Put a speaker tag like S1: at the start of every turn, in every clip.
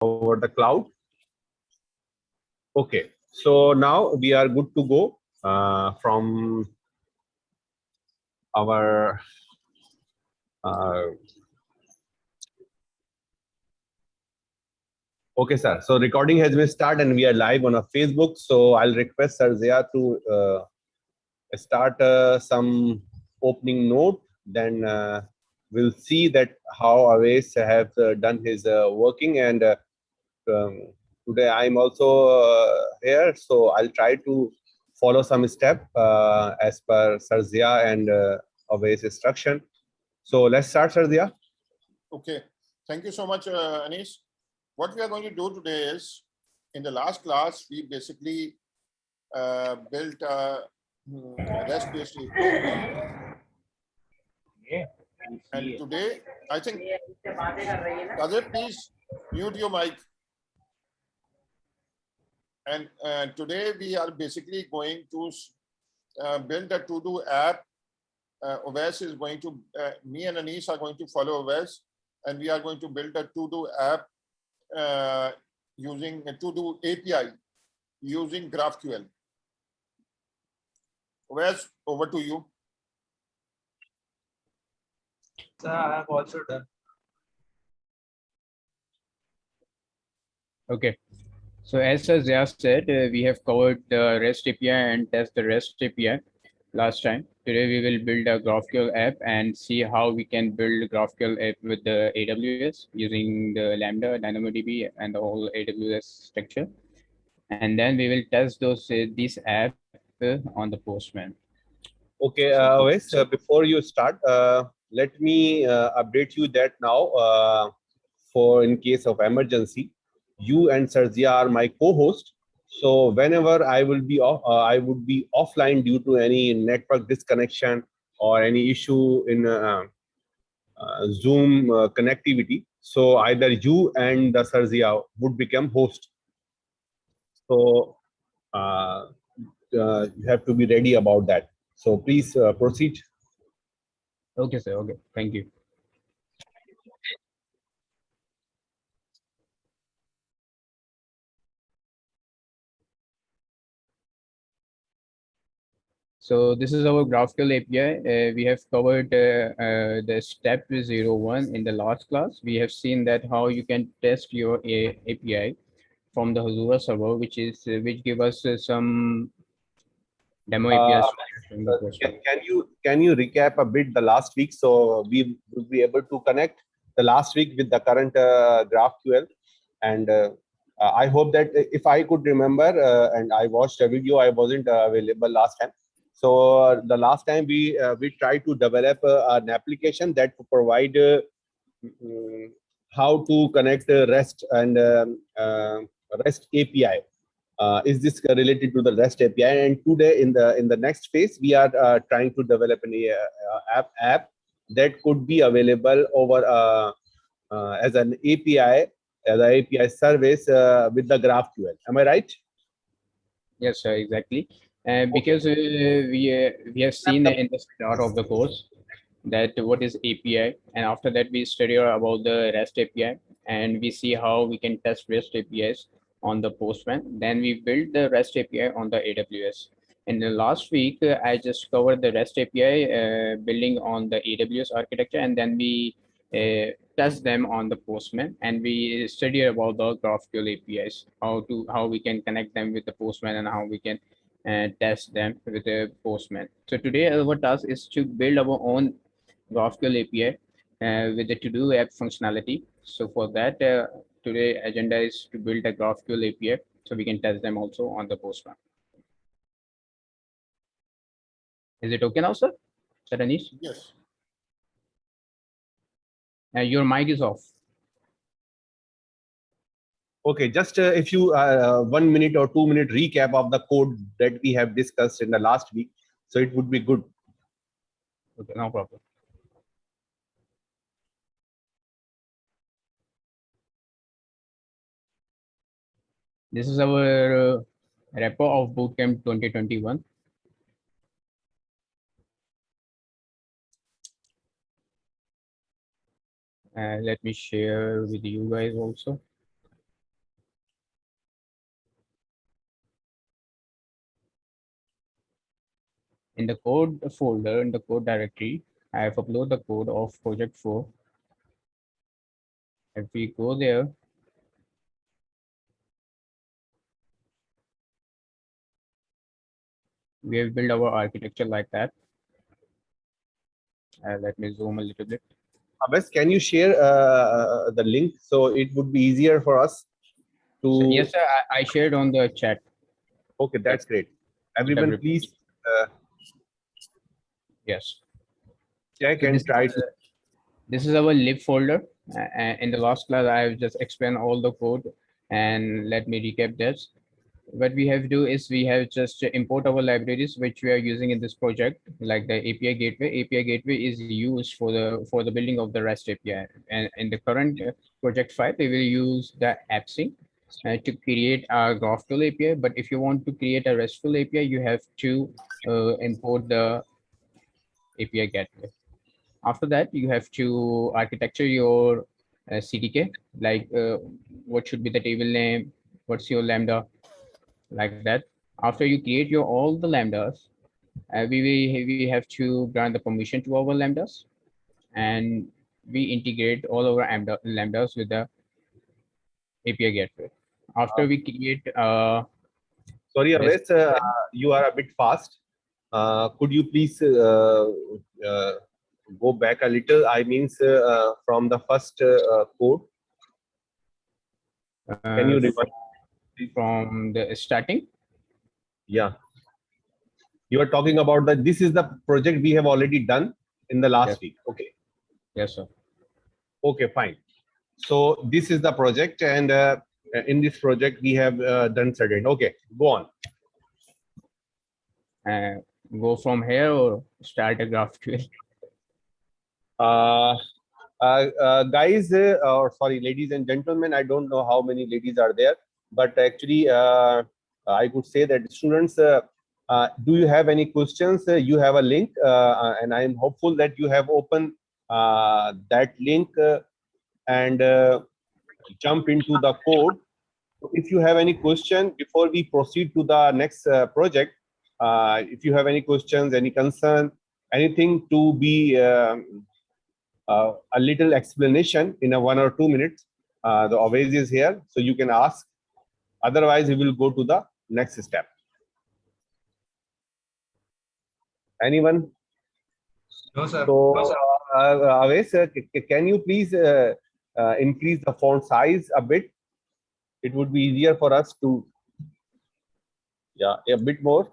S1: over the cloud. Okay, so now we are good to go from our okay, sir. So recording has been started and we are live on a Facebook. So I'll request Sir Zia to start some opening note. Then we'll see that how Aves have done his working. And today I'm also here. So I'll try to follow some step as per Sir Zia and Aves instruction. So let's start, Sir Zia.
S2: Okay. Thank you so much, Anish. What we are going to do today is, in the last class, we basically built a REST-based API. And today, I think, Kadir, please mute your mic. And today we are basically going to build a to-do app. Oves is going to, me and Anish are going to follow Oves, and we are going to build a to-do app using a to-do API using GraphQL. Oves, over to you.
S3: Sir, I have also done.
S4: Okay. So as Zia said, we have covered the REST API and test the REST API last time. Today we will build a GraphQL app and see how we can build GraphQL app with the AWS using the Lambda, DynomDb, and the whole AWS structure. And then we will test these apps on the Postman.
S1: Okay, Wes, before you start, let me update you that now for in case of emergency, you and Sarzia are my co-host. So whenever I will be off, I would be offline due to any network disconnection or any issue in Zoom connectivity. So either you and the Sarzia would become host. So you have to be ready about that. So please proceed.
S4: Okay, sir. Okay, thank you. So this is our GraphQL API. We have covered the step 01 in the last class. We have seen that how you can test your API from the Hazura server, which give us some demo APIs.
S1: Can you recap a bit the last week so we will be able to connect the last week with the current GraphQL, and I hope that if I could remember and I watched a video, I wasn't available last time. So the last time we tried to develop an application that to provide how to connect REST and REST API. Is this related to the REST API? And today, in the next phase, we are trying to develop an app that could be available over as an API, as an API service with the GraphQL. Am I right?
S4: Yes, sir, exactly. Because we have seen in the start of the course that what is API, and after that we study about the REST API, and we see how we can test REST APIs on the Postman. Then we build the REST API on the AWS. In the last week, I just covered the REST API building on the AWS architecture, and then we test them on the Postman, and we study about the GraphQL APIs, how we can connect them with the Postman and how we can test them with the Postman. So today our task is to build our own GraphQL API with the to-do app functionality. So for that, today agenda is to build a GraphQL API so we can test them also on the Postman. Is it okay now, sir? Sir Anish?
S2: Yes.
S4: Your mic is off.
S1: Okay, just if you 1 minute or 2 minute recap of the code that we have discussed in the last week, so it would be good.
S4: Okay, no problem. This is our repo of Bootcamp 2021. Let me share with you guys also. In the code folder, in the code directory, I have uploaded the code of project 4. If we go there, we have built our architecture like that. Let me zoom a little bit.
S1: Abes, can you share the link so it would be easier for us to?
S4: So, yes, sir, I shared on the chat.
S1: Okay, that's great. Everyone, please
S4: Yes.
S1: check
S4: So
S1: and try to.
S4: this is our lib folder. In the last class, I have just explained all the code, and let me recap this. What we have to do is we have just to import our libraries which we are using in this project, like the API gateway. API gateway is used for the building of the REST API, and in the current project file, we will use the AppSync to create a Graphql API. But if you want to create a RESTful API, you have to import the API gateway. After that, you have to architecture your CDK, like what should be the table name, what's your Lambda, like that. After you create your all the Lambdas, we have to grant the permission to our Lambdas, and we integrate all our Lambdas with the API gateway. After we create
S1: Sorry,
S4: REST,
S1: Abes, you are a bit fast. Could you please go back a little? I means from the first code. Can you reverse?
S4: from the starting?
S1: Yeah. You are talking about that. This is the project we have already done in the last
S4: Yes.
S1: week. Okay.
S4: Yes, sir.
S1: Okay, fine. So this is the project, and in this project we have done certain. Okay, go on.
S4: Go from here or start a GraphQL?
S1: Guys, or sorry, ladies and gentlemen, I don't know how many ladies are there, but actually, I could say that students, do you have any questions? You have a link, and I am hopeful that you have opened that link and jump into the code. If you have any question before we proceed to the next project, if you have any questions, any concern, anything to be a little explanation in a 1 or 2 minutes, the always is here, so you can ask. Otherwise, we will go to the next step. Anyone?
S3: No, sir.
S1: So, Awais, can you please increase the font size a bit? It would be easier for us to, yeah, a bit more.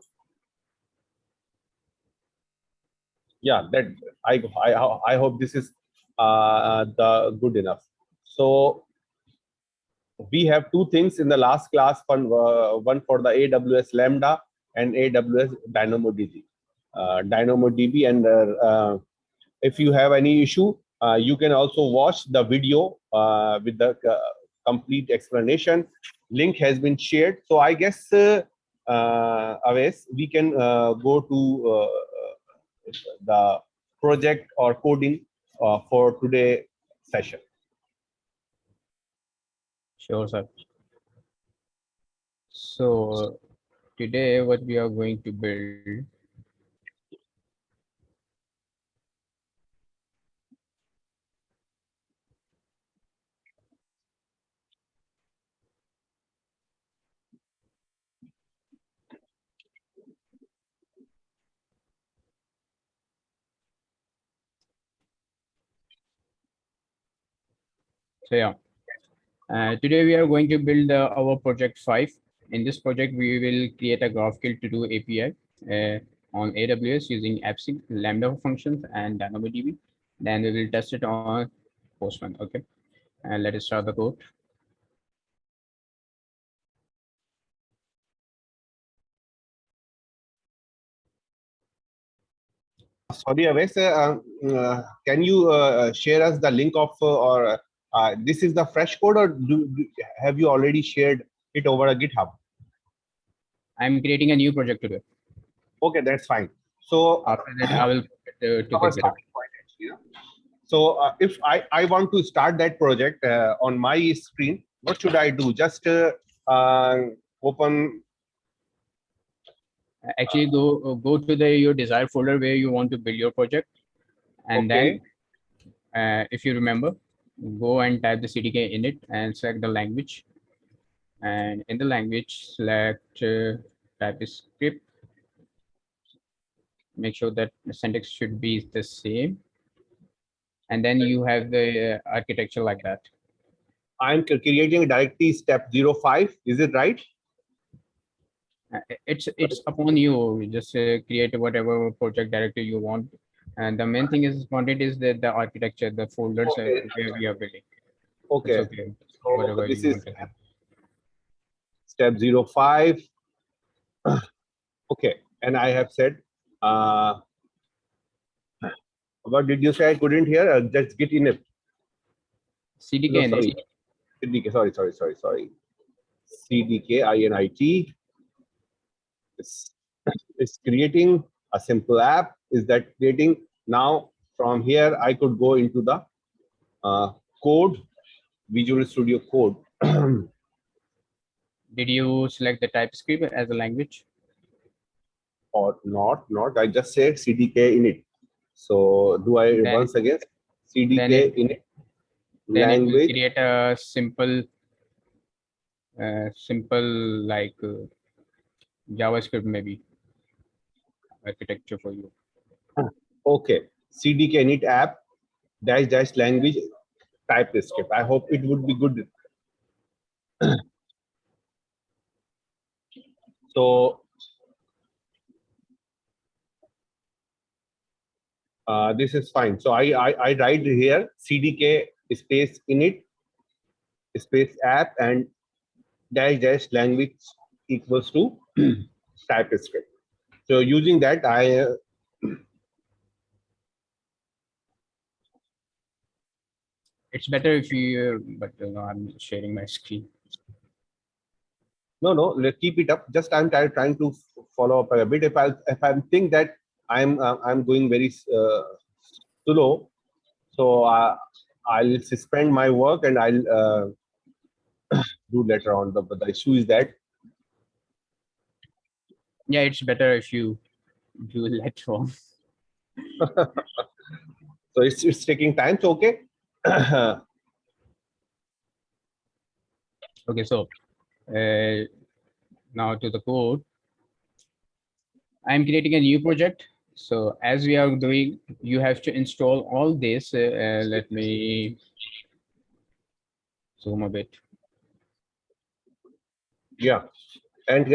S1: Yeah, that I hope this is the good enough. So we have two things in the last class, one for the AWS Lambda and AWS DynomDb. DynomDb, and if you have any issue, you can also watch the video with the complete explanation. Link has been shared. So I guess, Awais, we can go to the project or coding for today session.
S4: Sure, sir. So today what we are going to build, so yeah, today we are going to build our project 5. In this project, we will create a GraphQL to do API on AWS using AppSync, Lambda functions, and DynomDb. Then we will test it on Postman. Okay, and let us start the code.
S1: Sorry, Awais, can you share us the link of or this is the fresh code, or have you already shared it over a GitHub?
S4: I'm creating a new project today.
S1: Okay, that's fine. So
S4: After that, I will to the GitHub.
S1: So if I want to start that project on my screen, what should I do? Just open
S4: Actually, go to your desired folder where you want to build your project, and
S1: Okay.
S4: then if you remember, go and type the CDK in it and select the language, and in the language select TypeScript. Make sure that the syntax should be the same, and then you have the architecture like that.
S1: I'm creating a directory step 05. Is it right?
S4: It's upon you. You just create whatever project directory you want, and the main thing is content is that the architecture, the folders
S1: Okay.
S4: where we are building. It's
S1: Okay.
S4: okay,
S1: So
S4: whatever
S1: this
S4: you
S1: is
S4: want to have.
S1: step 05. Okay. And I have said, what did you say? I couldn't hear. Just get in it.
S4: CDK
S1: No,
S4: in
S1: sorry.
S4: it.
S1: CDK. Sorry. CDK init. It's creating a simple app. Is that creating? Now from here, I could go into the code, Visual Studio Code.
S4: Did you select the TypeScript as a language?
S1: Or not. I just said CDK init. So do I
S4: Then
S1: once again
S4: then
S1: CDK
S4: it
S1: init
S4: then it will
S1: language?
S4: create a simple like JavaScript maybe architecture for you.
S1: Okay, CDK init app dash language TypeScript. I hope it would be good. So this is fine. So I write here CDK space init space app and dash language equals to TypeScript. So using that,
S4: It's better if you, but I'm sharing my screen.
S1: no, let's keep it up. Just I'm trying to follow up a bit. If I think that I'm going very slow, so I'll suspend my work and I'll do later on. The issue is that
S4: Yeah, it's better if you do later on.
S1: so it's taking time. So okay.
S4: Okay, so now to the code. I'm creating a new project. So as we are doing, you have to install all this. Let me zoom a bit.
S1: Yeah, and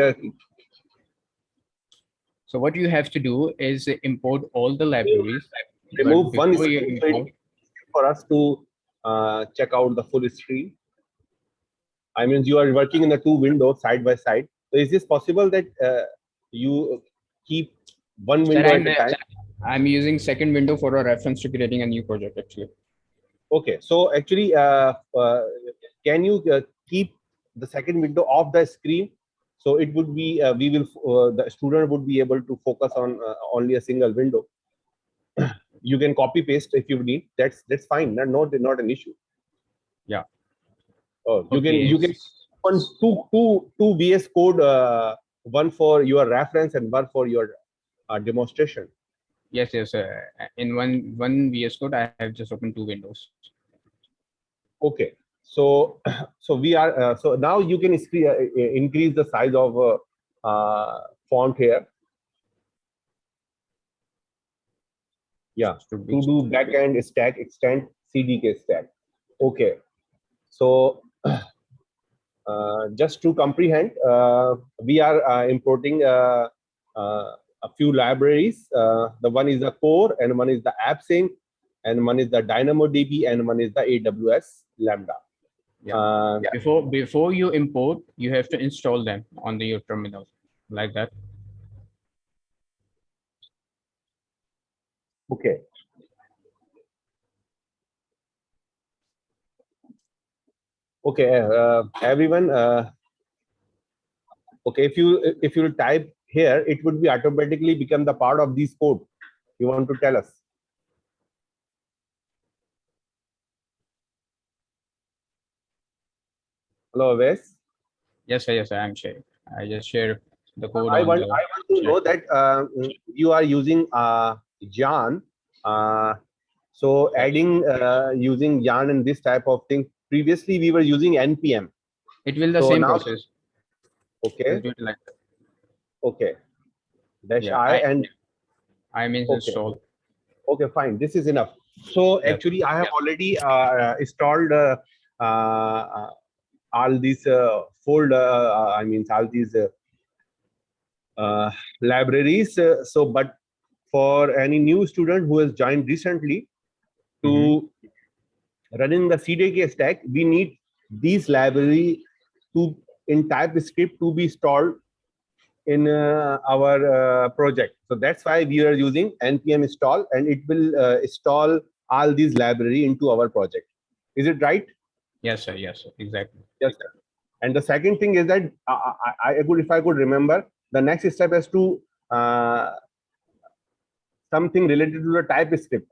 S4: So what you have to do is import all the libraries. But
S1: remove one
S4: before you
S1: screen so
S4: import,
S1: for us to check out the full screen. I mean, you are working in the two windows side by side. So is this possible that you keep one
S4: sir,
S1: window at a time?
S4: I'm using second window for a reference to creating a new project actually.
S1: Okay, so actually, can you keep the second window off the screen? So it would be the student would be able to focus on only a single window. You can copy paste if you need. That's fine. Not an issue.
S4: Yeah.
S1: Oh,
S4: Okay.
S1: you can open two VS Code, one for your reference and one for your demonstration.
S4: Yes. In one VS Code, I have just opened two windows.
S1: Okay, so we are so now you can increase the size of font here. Yeah, to do backend stack extend CDK stack. Okay, so just to comprehend, we are importing a few libraries. The one is the core, and one is the app sync, and one is the DynomDb, and one is the AWS Lambda.
S4: Yeah. Before you import, you have to install them on your terminal like that.
S1: Okay. Okay, everyone. Okay, if you type here, it would be automatically become the part of this code. You want to tell us? Hello, Wes.
S4: Yes, I'm sharing. I just share the code
S1: I
S4: on
S1: want
S4: the
S1: to
S4: chat.
S1: know that you are using yarn. So adding using yarn and this type of thing. Previously we were using npm.
S4: It will the
S1: So
S4: same
S1: now,
S4: process.
S1: okay,
S4: We'll do it like that.
S1: okay, dash
S4: Yeah,
S1: I and
S4: I means
S1: okay,
S4: install.
S1: okay, fine. This is enough. So
S4: Yeah.
S1: actually, I have already installed all these I mean all these libraries. But for any new student who has joined recently to running the CDK stack, we need these library to in TypeScript to be installed in our project. So that's why we are using npm install, and it will install all these library into our project. Is it right?
S4: Yes, sir. Yes, sir. Exactly.
S1: Yes, sir. And the second thing is that if I could remember, the next step is to something related to the TypeScript.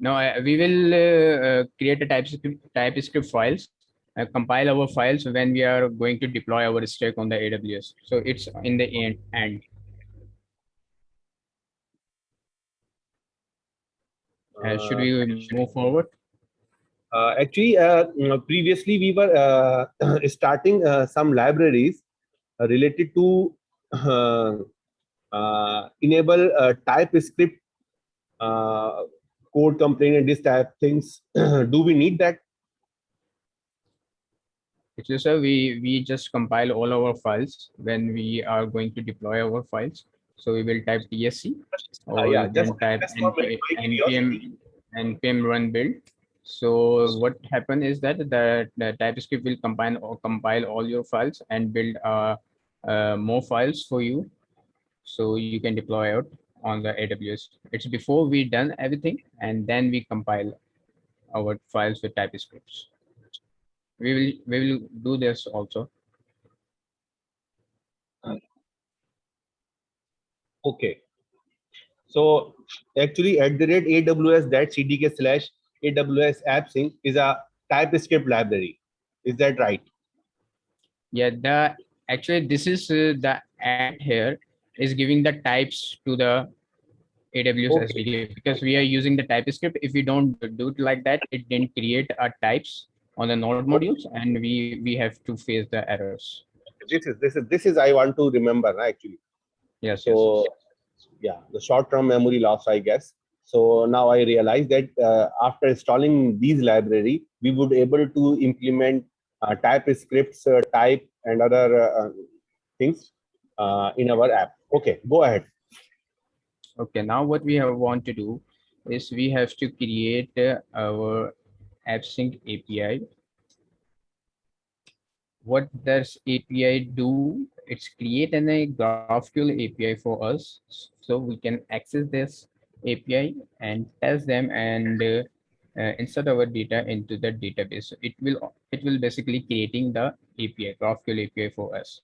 S4: No, we will create a TypeScript files, compile our files when we are going to deploy our stack on the AWS. So it's in the end. Should we move forward?
S1: Actually, previously we were starting some libraries related to enable TypeScript code complaint and this type things. Do we need that?
S4: Actually, sir, we just compile all our files when we are going to deploy our files. So we will type tsc, or
S1: Yeah,
S4: you can type
S1: just for my curiosity.
S4: npm run build. So what happen is that the TypeScript will compile all your files and build more files for you, so you can deploy out on the AWS. It's before we done everything, and then we compile our files with TypeScripts. We will do this also.
S1: Okay. So actually, at the rate AWS that CDK slash AWS AppSync is a TypeScript library. Is that right?
S4: Yeah, actually this is the add here is giving the types to the AWS
S1: Okay.
S4: SDK, because we are using the TypeScript. If we don't do it like that, it didn't create our types on the node modules, and we have to face the errors.
S1: This is I want to remember actually.
S4: Yes, yes,
S1: So yeah, the short-term memory loss, I guess. So now I realize that after installing these library, we would able to implement TypeScripts, type and other things in our app. Okay, go ahead.
S4: Okay, now what we want to do is we have to create our AppSync API. What does API do? It's create a GraphQL API for us, so we can access this API and test them and insert our data into the database. So it will basically creating the API, GraphQL API for us,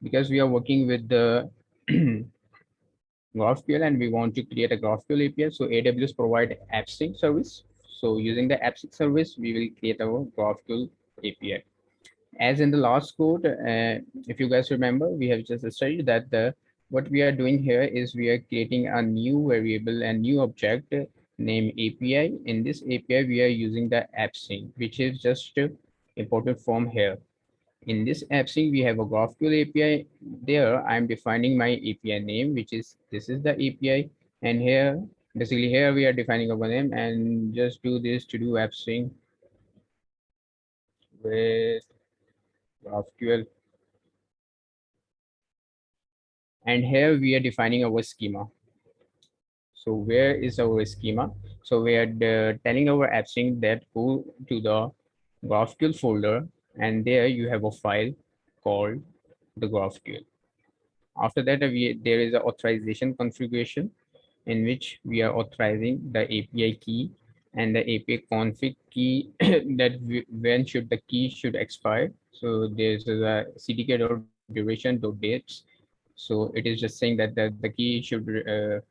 S4: because we are working with the GraphQL and we want to create a GraphQL API. So AWS provide AppSync service. So using the AppSync service, we will create our GraphQL API. As in the last code, if you guys remember, we have just studied that what we are doing here is we are creating a new variable and new object named API. In this API, we are using the AppSync, which is just imported from here. In this AppSync, we have a GraphQL API. There, I'm defining my API name, which is this is the API, and here, basically here we are defining our name, and just do this to do AppSync with GraphQL. And here we are defining our schema. So where is our schema? So we are telling our AppSync that go to the GraphQL folder, and there you have a file called the GraphQL. After that, there is an authorization configuration in which we are authorizing the API key and the API config key that when should the key should expire. So there's a cdk.duration.dates. So it is just saying that the key should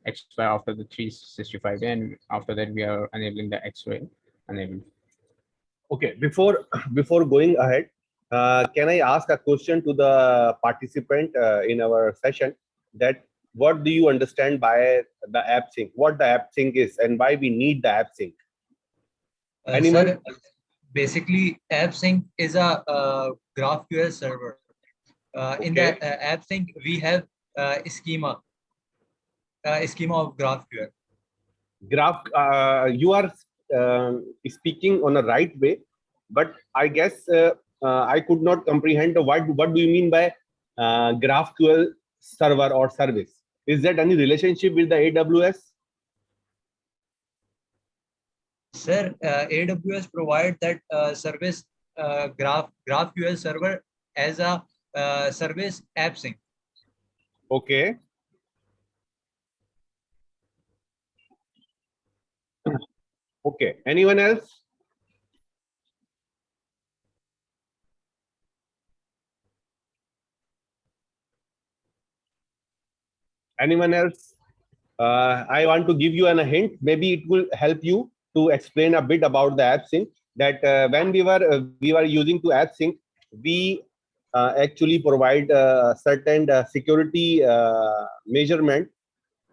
S4: expire after the 365 day, and after that we are enabling the X-ray enabled.
S1: Okay, before going ahead, Can I ask a question to the participant in our session that what do you understand by the app sync? What the app sync is and why we need the app sync? Anyone?
S3: Sir, basically, AppSync is a GraphQL server. In the AppSync, we have a schema of GraphQL.
S1: You are speaking on a right way, but I guess I could not comprehend what do you mean by GraphQL server or service? Is that any relationship with the AWS?
S3: Sir, AWS provide that service GraphQL server as a service AppSync.
S1: Okay. Okay. Anyone else? Anyone else? I want to give you a hint. Maybe it will help you to explain a bit about the AppSync. That when we were using to AppSync, we actually provide certain security measurement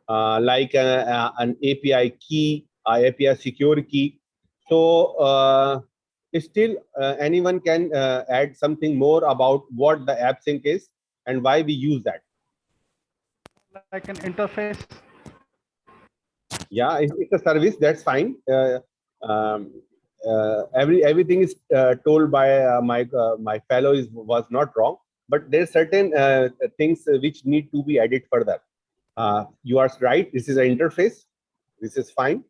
S1: like an API key, API secure key. So still anyone can add something more about what the AppSync is and why we use that.
S5: Like an interface.
S1: Yeah, it's a service. That's fine. Everything is told by my fellow was not wrong, but there's certain things which need to be added further. You are right. This is an interface. This is fine,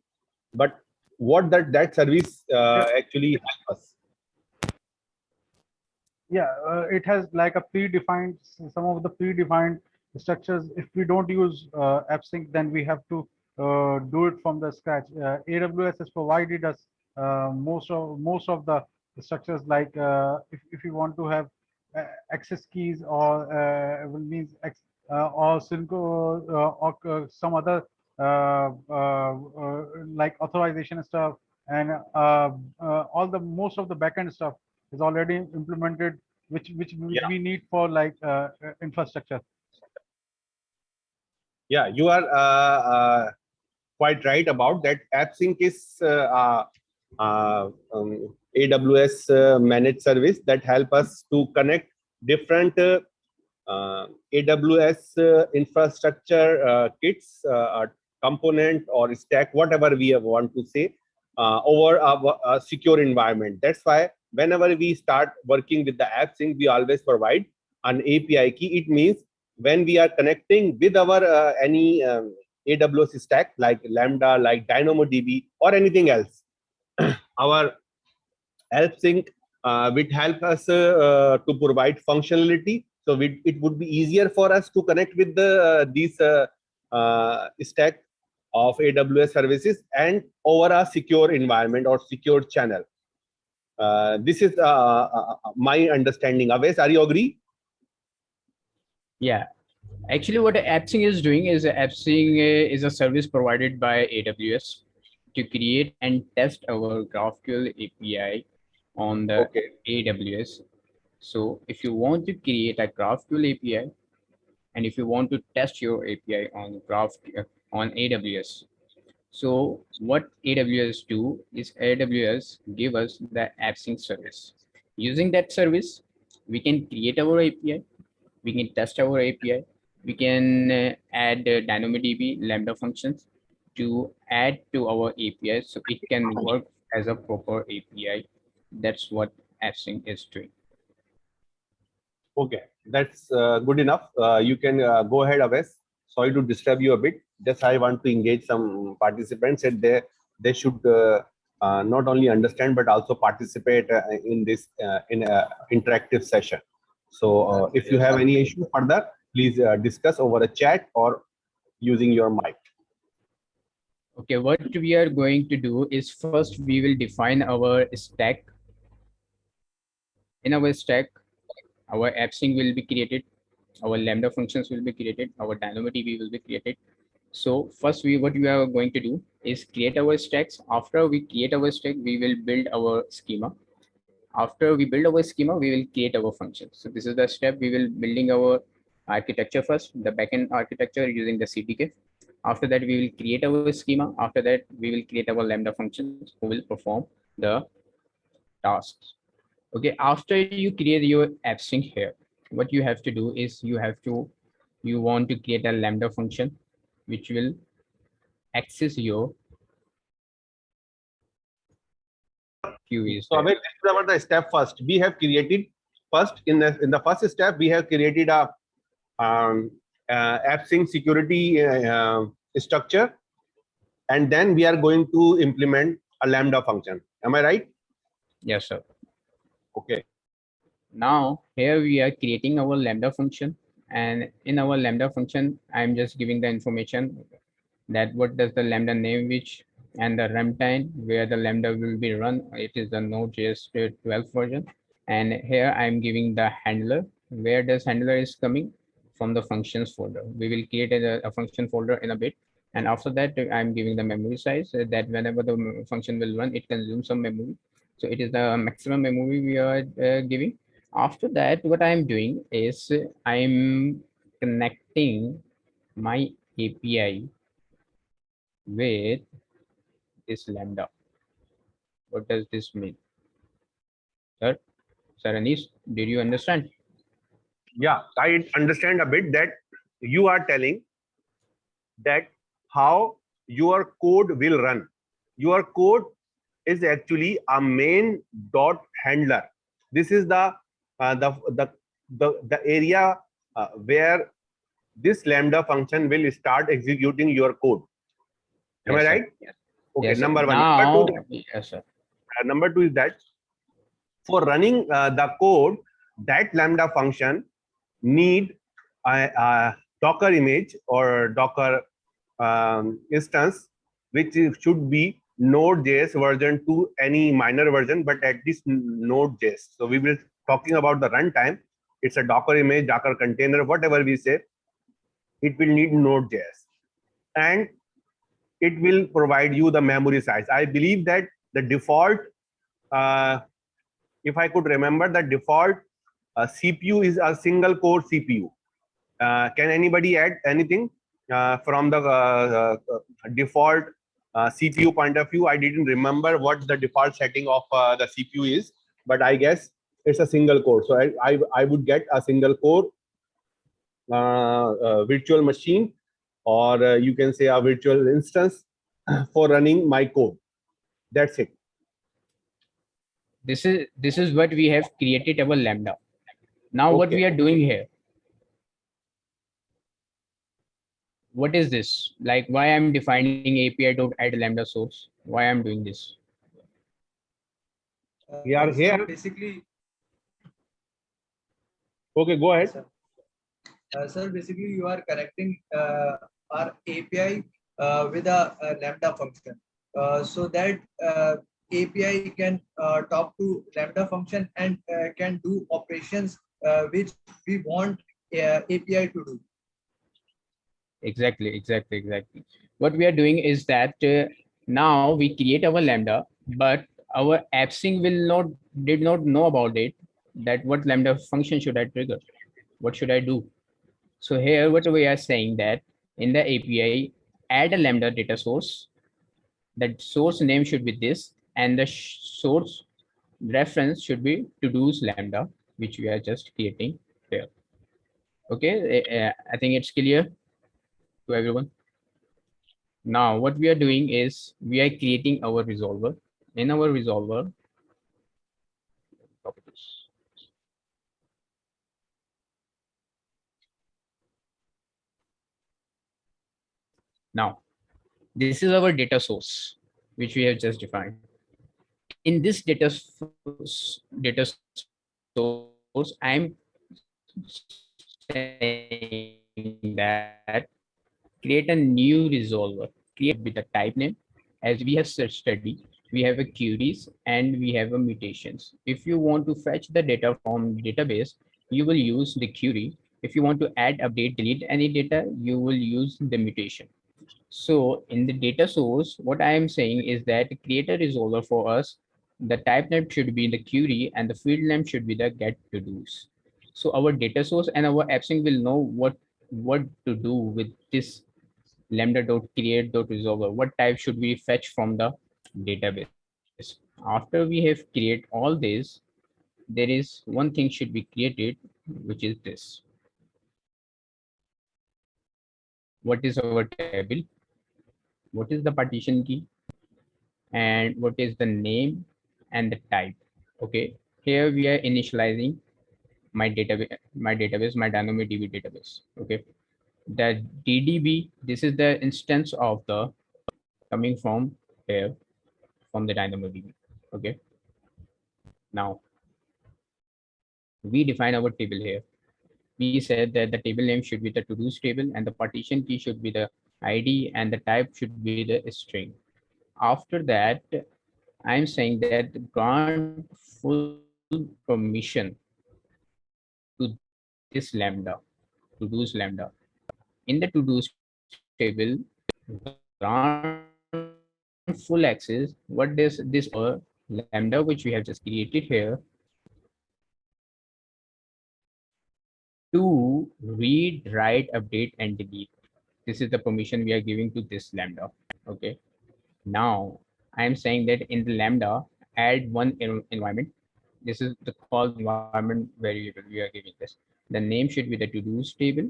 S1: but what that service actually help us?
S5: Yeah, it has like a predefined, some of the predefined structures. If we don't use AppSync, then we have to do it from the scratch. AWS has provided us most of the structures, like if you want to have access keys or means or Synco or some other like authorization stuff, and all the most of the backend stuff is already implemented, which we need for like infrastructure.
S1: Yeah, you are quite right about that. AppSync is AWS managed service that help us to connect different AWS infrastructure kits, component or stack, whatever we want to say, over a secure environment. That's why whenever we start working with the AppSync, we always provide an API key. It means when we are connecting with our any AWS stack like Lambda, like DynomDb or anything else, our AppSync will help us to provide functionality. So it would be easier for us to connect with these stack of AWS services and over a secure environment or secure channel. This is my understanding. Aves, are you agree?
S4: Yeah. Actually, what AppSync is doing is AppSync is a service provided by AWS to create and test our GraphQL API on the AWS. So if you want to create a GraphQL API and if you want to test your API on on AWS, so what AWS do is AWS give us the AppSync service. Using that service, we can create our API, we can test our API, we can add DynomDb Lambda functions to add to our API so it can work as a proper API. That's what AppSync is doing.
S1: Okay, that's good enough. You can go ahead, Aves. Sorry to disturb you a bit. Just I want to engage some participants and they should not only understand but also participate in this interactive session. So if you have any issue further, please discuss over a chat or using your mic.
S4: Okay, what we are going to do is first we will define our stack. In our stack, our AppSync will be created, our Lambda functions will be created, our DynomDb will be created. So first what we are going to do is create our stacks. After we create our stack, we will build our schema. After we build our schema, we will create our functions. So this is the step. We will building our architecture first, the backend architecture using the CDK. After that, we will create our schema. After that, we will create our Lambda functions who will perform the tasks. Okay, after you create your AppSync here, what you have to do is you want to create a Lambda function which will access your queries.
S1: So this is about the step first. We have created first in the first step we have created a AppSync security structure, and then we are going to implement a Lambda function. Am I right?
S4: Yes, sir.
S1: Okay.
S4: Now here we are creating our Lambda function, and in our Lambda function, I'm just giving the information that what does the Lambda name which and the runtime where the Lambda will be run. It is the Node.js 12 version. And here I'm giving the handler. Where does handler is coming from the functions folder. We will create a function folder in a bit. And after that, I'm giving the memory size that whenever the function will run, it consumes some memory. So it is the maximum memory we are giving. After that, what I'm doing is I'm connecting my API with this Lambda. What does this mean? Sir, Anish, did you understand?
S1: Yeah, I understand a bit that you are telling that how your code will run. Your code is actually a main dot handler. This is the area where this Lambda function will start executing your code. Am I right?
S4: Yes.
S1: Okay,
S4: Yes,
S1: number one.
S4: Now, yes, sir.
S1: Number two is that for running the code, that Lambda function need a Docker image or Docker instance, which should be Node.js version 2, any minor version, but at least Node.js. So we will talking about the runtime. It's a Docker image, Docker container, whatever we say, it will need Node.js. And it will provide you the memory size. I believe that the default, if I could remember, the default CPU is a single core CPU. Can anybody add anything from the default CPU point of view? I didn't remember what the default setting of the CPU is, but I guess it's a single core. So I would get a single core virtual machine, or you can say a virtual instance for running my code. That's it.
S4: This is what we have created our Lambda. Now what we are doing here? What is this? Like why I'm defining API to add Lambda source? Why I'm doing this?
S1: We are here.
S3: Basically,
S1: okay, go ahead.
S3: Sir, basically you are connecting our API with a Lambda function, so that API can talk to Lambda function and can do operations which we want API to do.
S4: Exactly. What we are doing is that now we create our Lambda, but our AppSync did not know about it, that what Lambda function should I trigger? What should I do? So here what we are saying that in the API, add a Lambda data source. That source name should be this, and the source reference should be to-dos Lambda, which we are just creating here. Okay, I think it's clear to everyone. Now what we are doing is we are creating our resolver. In our resolver, copy this. Now this is our data source which we have just defined. In this data source, I'm saying that create a new resolver. Create with the type name. As we have studied, we have a queries and we have a mutations. If you want to fetch the data from database, you will use the query. If you want to add, update, delete any data, you will use the mutation. So in the data source, what I am saying is that create a resolver for us the type name should be the query, and the field name should be the get to dos. So our data source and our AppSync will know what to do with this lambda.create.resolver. What type should we fetch from the database? After we have create all this, there is one thing should be created, which is this. What is our table? What is the partition key? And what is the name and the type? Okay, here we are initializing my DynomDb database. Okay, the DDB, this is the instance of the coming from here from the DynomDB. Okay, now we define our table here. We said that the table name should be the to-dos table, and the partition key should be the ID, and the type should be the string. After that, I'm saying that grant full permission to this lambda, to-dos lambda. In the to-dos table, grant full access. What does this lambda, which we have just created here, to read, write, update, and delete. This is the permission we are giving to this lambda. Okay. Now I am saying that in the lambda, add one environment. This is the called environment variable we are giving this. The name should be the to-dos table,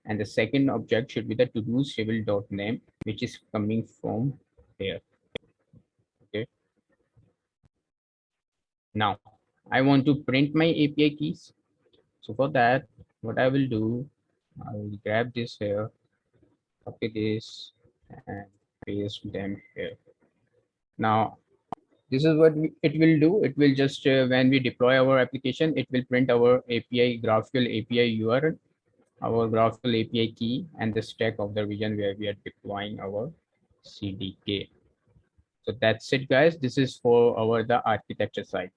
S4: and the second object should be the to-dos table dot name, which is coming from here. Okay. Now I want to print my API keys. So for that, what I will do, I will grab this here, copy this, and paste them here. Now this is what it will do. It will just when we deploy our application, it will print our API GraphQL API URL, our GraphQL API key, and the stack of the region where we are deploying our CDK. So that's it, guys. This is for the architecture side.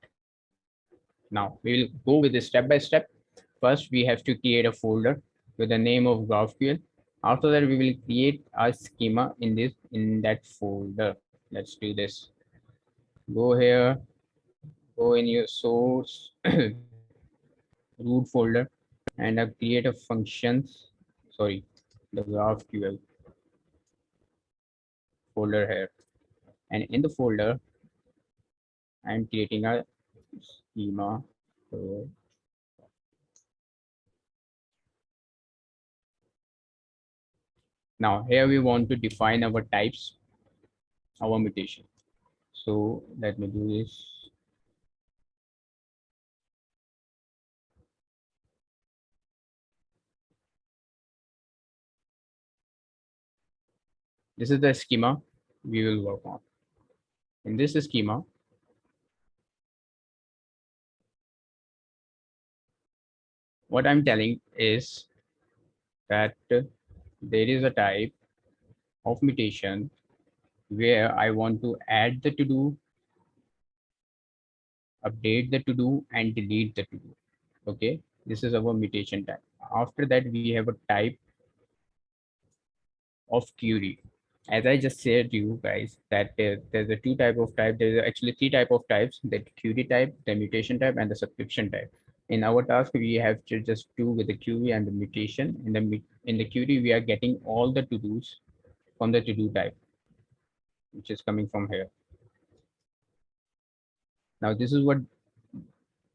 S4: Now we will go with the step by step. First, we have to create a folder with the name of GraphQL. After that, we will create a schema in that folder. Let's do this. Go here, go in your source root folder, and create a functions. Sorry, the GraphQL folder here. And in the folder, I'm creating a schema. Now here we want to define our types, our mutation. So let me do this. This is the schema we will work on. In this schema, what I'm telling is that there is a type of mutation where I want to add the to-do, update the to-do, and delete the to-do. Okay, this is our mutation type. After that, we have a type of query. As I just said to you guys that there's a two type of type. There's actually three type of types: the query type, the mutation type, and the subscription type. In our task, we have to just do with the query and the mutation. In the query, we are getting all the to-dos from the to-do type, which is coming from here. Now this is what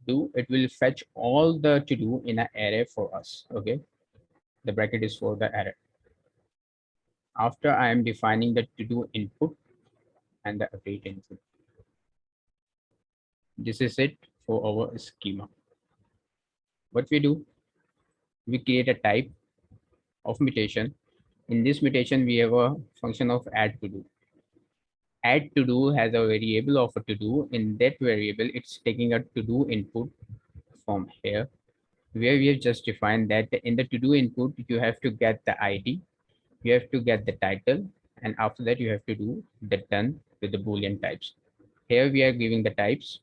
S4: do. It will fetch all the to-do in an array for us. Okay, the bracket is for the array. After I am defining the to-do input and the update input. This is it for our schema. What we do, we create a type of mutation. In this mutation, we have a function of add to do. Add to do has a variable of a to do. In that variable, it's taking a to do input from here, where we have just defined that in the to do input, you have to get the ID, you have to get the title, and after that, you have to do the done with the Boolean types. Here we are giving the types,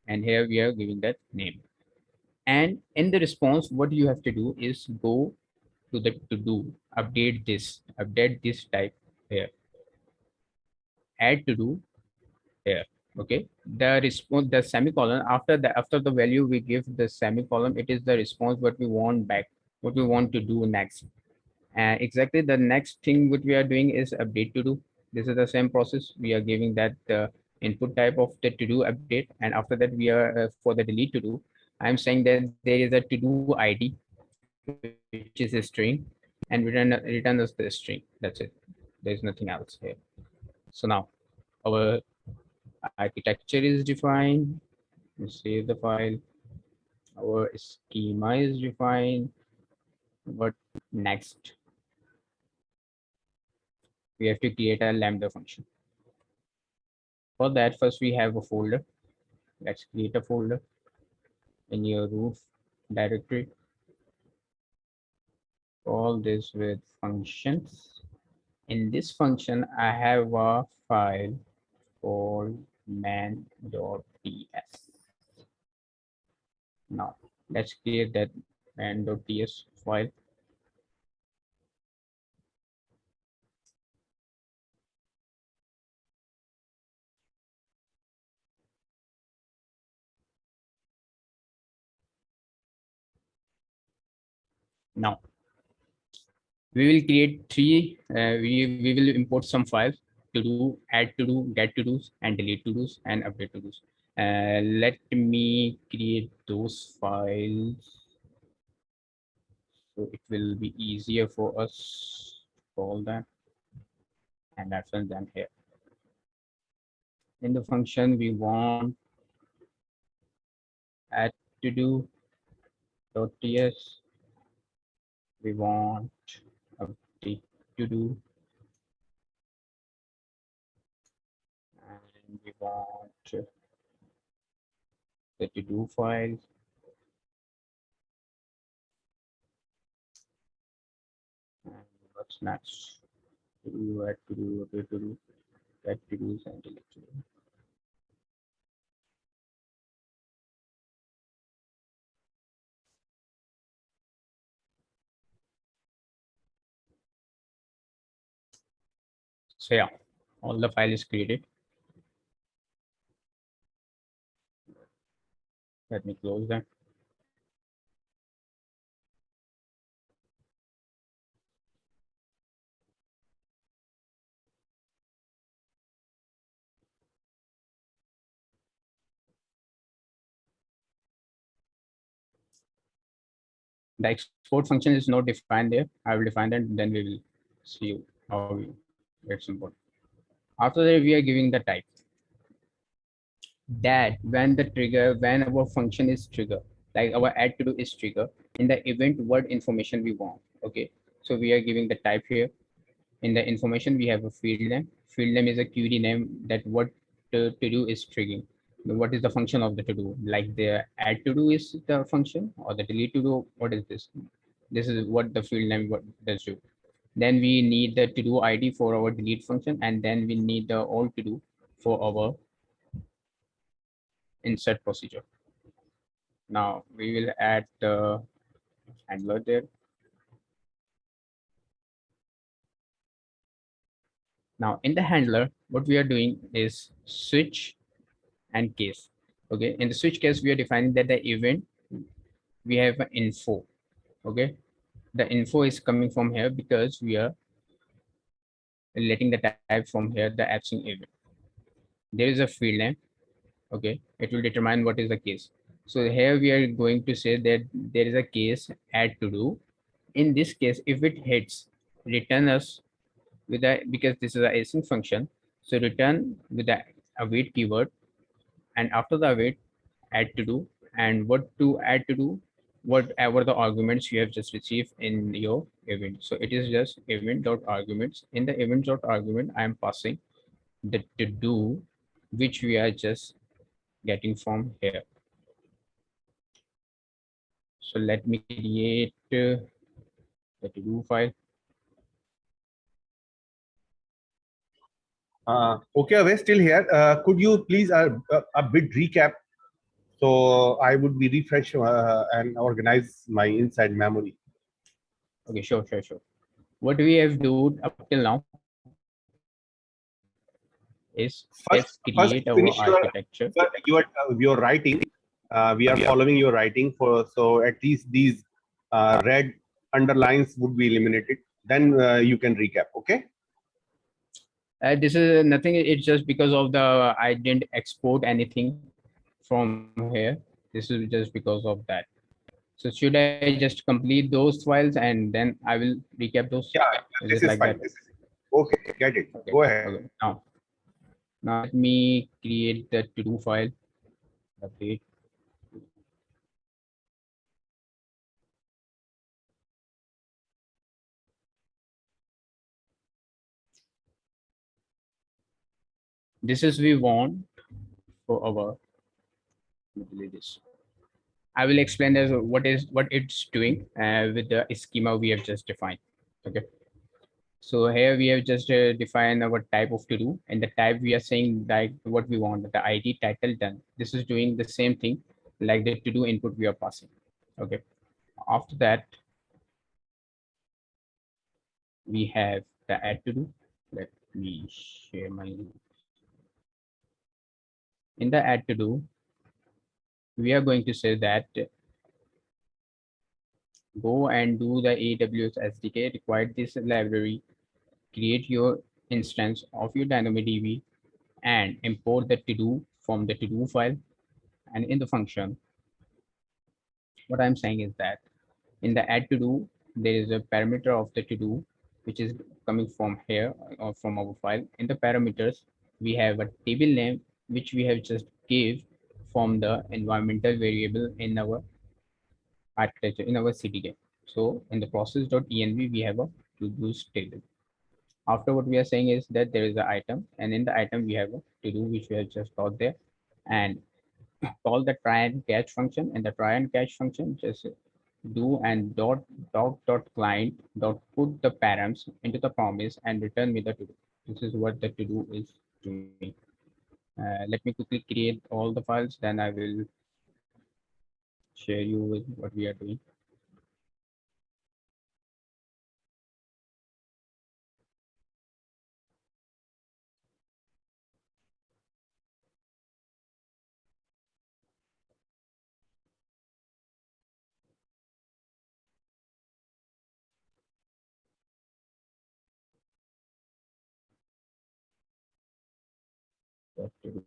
S4: and here we are giving that name. And in the response, what you have to do is go to the to do, update this type here, add to do here. Okay, the response, the semicolon, after the value we give the semicolon, it is the response what we want back, what we want to do next. And exactly the next thing what we are doing is update to do. This is the same process. We are giving that input type of the to do update, and after that we are for the delete to do. I'm saying that there is a to do ID which is a string, and return us the string. That's it. There is nothing else here. So now our architecture is defined. We save the file. Our schema is defined. But next, we have to create a Lambda function. For that, first we have a folder. Let's create a folder in your root directory. Call this with functions. In this function, I have a file called man.ts. Now, let's create that man.ts file. Now, we will create three, we will import some files: to do, add to do, get to do's, and delete to do's, and update to do's. Let me create those files so it will be easier for us to call them, and that's them here. In the function, we want add to do .ts, we want update to do, and we want the to do file. And what's next? To do, add to do, update to do, get to do, and delete to do. So yeah, all the file is created. Let me close that. The export function is not defined there. I will define that, then we will see how it's important. After that, we are giving the type that when our function is trigger, like our add to do is trigger, in the event what information we want. Okay, so we are giving the type here. In the information, we have a field name. Field name is a query name that what to do is triggering. What is the function of the to do? Like the add to do is the function, or the delete to do. What is this? This is what the field name what does do. Then we need the to do ID for our delete function, and then we need the all to do for our insert procedure. Now we will add the handler there. Now in the handler, what we are doing is switch and case. Okay, in the switch case, we are defining that the event we have an info. Okay, the info is coming from here because we are letting the type from here the absent event. There is a field name. Okay, it will determine what is the case. So here we are going to say that there is a case add to do. In this case, if it hits, return us with a, because this is a async function, so return with the await keyword, and after the await add to do, and what to add to do, whatever the arguments you have just received in your event. So it is just event dot arguments. In the event dot argument, I am passing the to do which we are just getting from here. So let me create the to do file.
S1: Okay, we're still here. Could you please a bit recap? So I would be refresh and organize my inside memory.
S4: Okay, sure. What we have done up till now is is
S1: First,
S4: let's
S1: first
S4: create our
S1: finish
S4: architecture.
S1: your writing. We are following your writing for, so at least these red underlines would be eliminated. Then you can recap. Okay.
S4: This is nothing. It's just because of the I didn't export anything from here. This is just because of that. So should I just complete those files and then I will recap those?
S1: Yeah,
S4: Is it
S1: this
S4: like
S1: is
S4: that?
S1: fine. This is okay. Get it.
S4: Okay.
S1: Go ahead.
S4: Okay. Now let me create the to-do file. Update. This is we want for our delete this. I will explain as what it's doing with the schema we have just defined. Okay. So here we have just defined our type of to do, and the type we are saying like what we want, the ID title done. This is doing the same thing like the to do input we are passing. Okay. After that, we have the add to do. Let me share my, in the add to do, we are going to say that go and do the AWS SDK, required this library, create your instance of your DynomDb and import the to do from the to do file. And in the function, what I'm saying is that in the add to do, there is a parameter of the to do, which is coming from here or from our file. In the parameters, we have a table name, which we have just gave from the environmental variable in our architecture, in our CDK. So in the process.env, we have a to do's table. After what we are saying is that there is an item, and in the item we have a to do, which we have just got there, and call the try and catch function. And the try and catch function just do and dot client dot put the params into the promise and return me the to do. This is what the to do is doing. Let me quickly create all the files, then I will share you with what we are doing. What to do.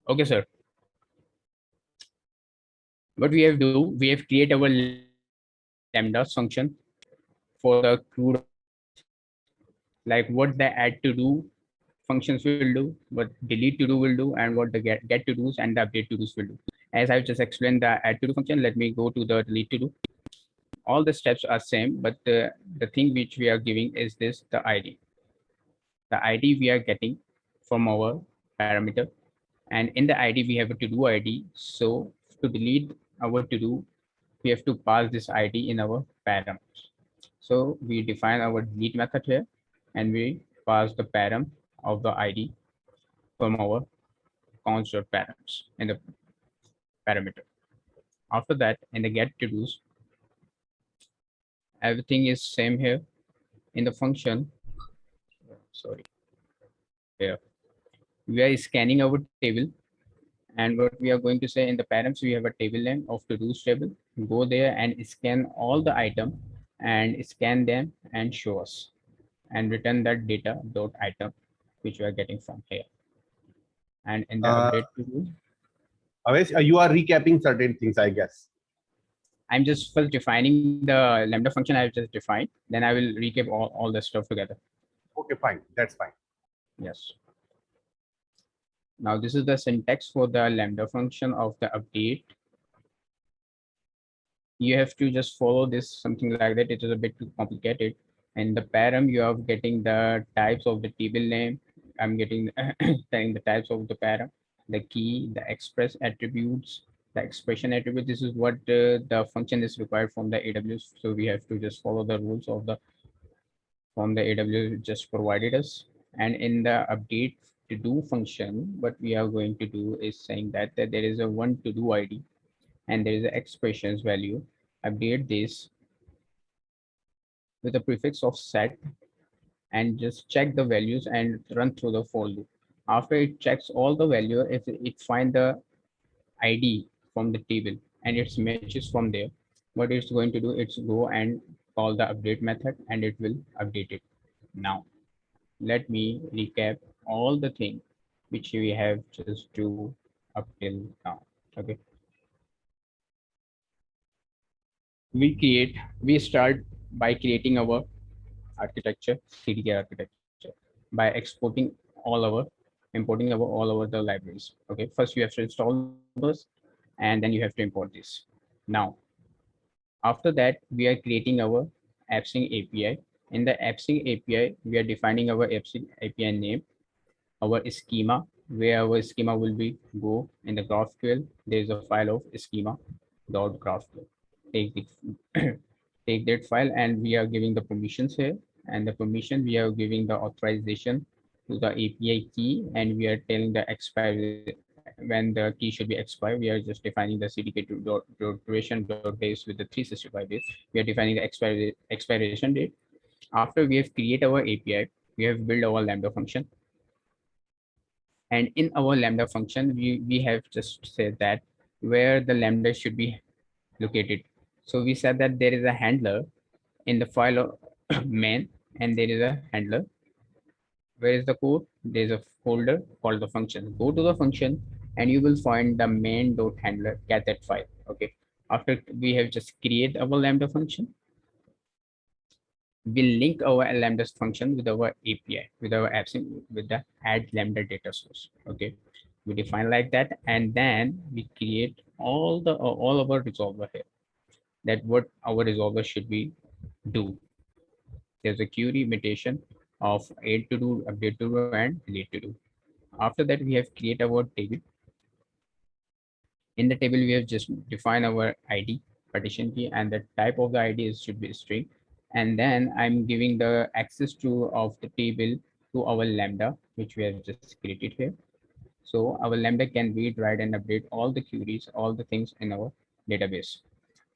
S4: Okay, sir. What we have do, we have create our lambdas function for the crude of the files, like what the add to do functions will do, what delete to do will do, and what the get to do's and the update to do's will do. As I've just explained the add to do function, let me go to the delete to do. All the steps are same, but the thing which we are giving is this, the ID. The ID we are getting from our parameter, and in the ID we have a to do ID. So to delete our to do, we have to pass this ID in our params. So we define our delete method here, and we pass the param of the ID from our const.params in the parameter. After that, in the get to do's, everything is same here. In the function, sorry, here we are scanning our table, and what we are going to say in the params, we have a table name of to do's table. Go there and scan all the item and scan them and show us and return that data dot item which we are getting from here. And in the update to do,
S1: Avesh, you are recapping certain things, I guess.
S4: I'm just first defining the lambda function I've just defined, then I will recap all the stuff together.
S1: Okay, fine. That's fine.
S4: Yes. Now this is the syntax for the lambda function of the update. You have to just follow this, something like that. It is a bit too complicated. In the param, you are getting the types of the table name. I'm getting telling the types of the param, the key, the express attributes, the expression attribute. This is what the function is required from the AWS. So we have to just follow the rules of the from the AWS just provided us. And in the update to do function, what we are going to do is saying that there is a one to do ID and there is an expressions value. Update this with a prefix of set and just check the values and run through the for loop. After it checks all the value, if it find the ID from the table and it matches from there, what it's going to do, it's go and call the update method and it will update it. Now, let me recap all the things which we have just do up till now. Okay. We start by creating our architecture, CDK architecture, by exporting all our, importing our all over the libraries. Okay, first you have to install those and then you have to import this. Now, after that, we are creating our AppSync API. In the AppSync API, we are defining our AppSync API name, our schema, where our schema will be go in the GraphQL. There is a file of schema.graphql. Take the take that file and we are giving the permissions here, and the permission we are giving the authorization to the API key, and we are telling the expire when the key should be expired. We are just defining the CDK to duration days with the 365 days. We are defining the expiration date. After we have create our API, we have built our Lambda function, and in our Lambda function we have just said that where the Lambda should be located. So we said that there is a handler in the file of main, and there is a handler. Where is the code? There is a folder called the function. Go to the function and you will find the main.handler, get that file. Okay. After we have just create our Lambda function, we'll link our Lambda function with our API, with our apps, with the add Lambda data source. Okay. We define like that, and then we create all of our resolver here. That what our resolver should be do. There's a query imitation of add to do, update to do, and delete to do. After that, we have create our table. In the table, we have just define our ID, partition key, and the type of the ID is should be string. And then I'm giving the access to of the table to our Lambda, which we have just created here. So our Lambda can read, write, and update all the queries, all the things in our database.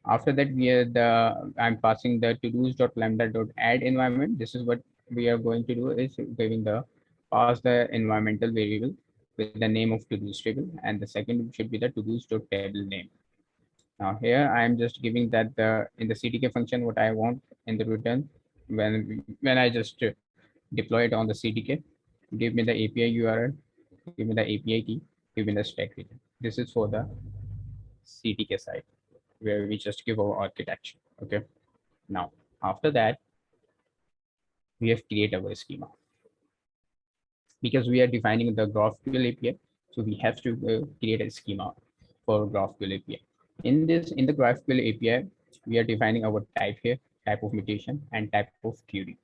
S4: After that, we are I'm passing the todos.lambda.add environment. This is what we are going to do is giving the pass the environmental variable with the name of todos table, and the second should be the todos.table name. Now here I am just giving that the in the CDK function what I want in the return when I just deploy it on the CDK. Give me the API URL, give me the API key, give me the stack region. This is for the CDK side, where we just give our architecture. Okay. Now, after that, we have create our schema. Because we are defining the GraphQL API, so we have to create a schema for GraphQL API. In the GraphQL API, we are defining our type here, type of mutation and type of query.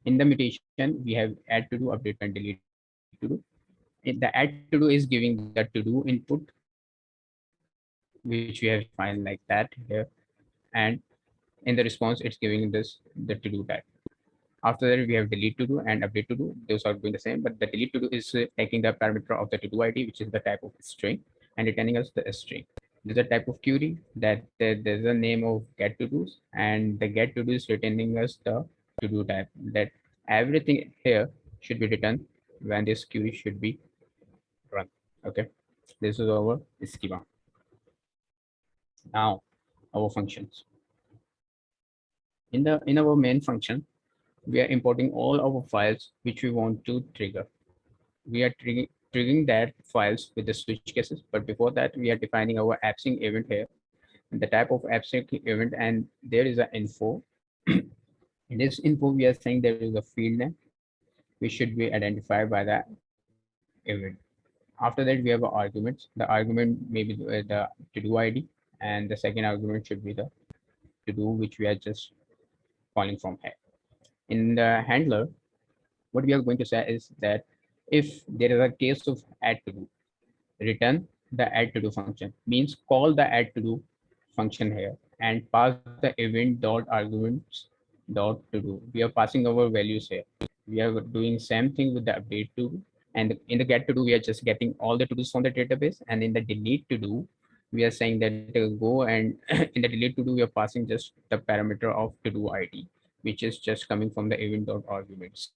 S4: In the mutation, we have add to do, update and delete to do. The add to do is giving the to do input, which we have defined like that here, and in the response, it's giving this the to do type. After that, we have delete to do and update to do. Those are doing the same, but the delete to do is taking the parameter of the to do ID, which is the type of string, and returning us the string. There's a type of query that there's a name of get to dos, and the get to do is returning us the to do type. That everything here should be returned when this query should be run. Okay, this is our schema. Now, our functions. In our main function, we are importing all our files which we want to trigger. We are triggering that files with the switch cases, but before that, we are defining our AppSync event here, and the type of AppSync event, and there is an info. In this info, we are saying there is a field name which should be identified by the event. After that, we have arguments. The argument may be the to do ID, and the second argument should be the to do which we are just calling from here. in the handler, what we are going to say is that if there is a case of add to do, return the add to do function, means call the add to do function here and pass the event dot arguments dot to do. We are passing our values here. We are doing same thing with the update to do. And in the get to do, we are just getting all the to do's from the database. And in the delete to do, we are saying that go and in the delete to do, we are passing just the parameter of to do ID, which is just coming from the event dot arguments.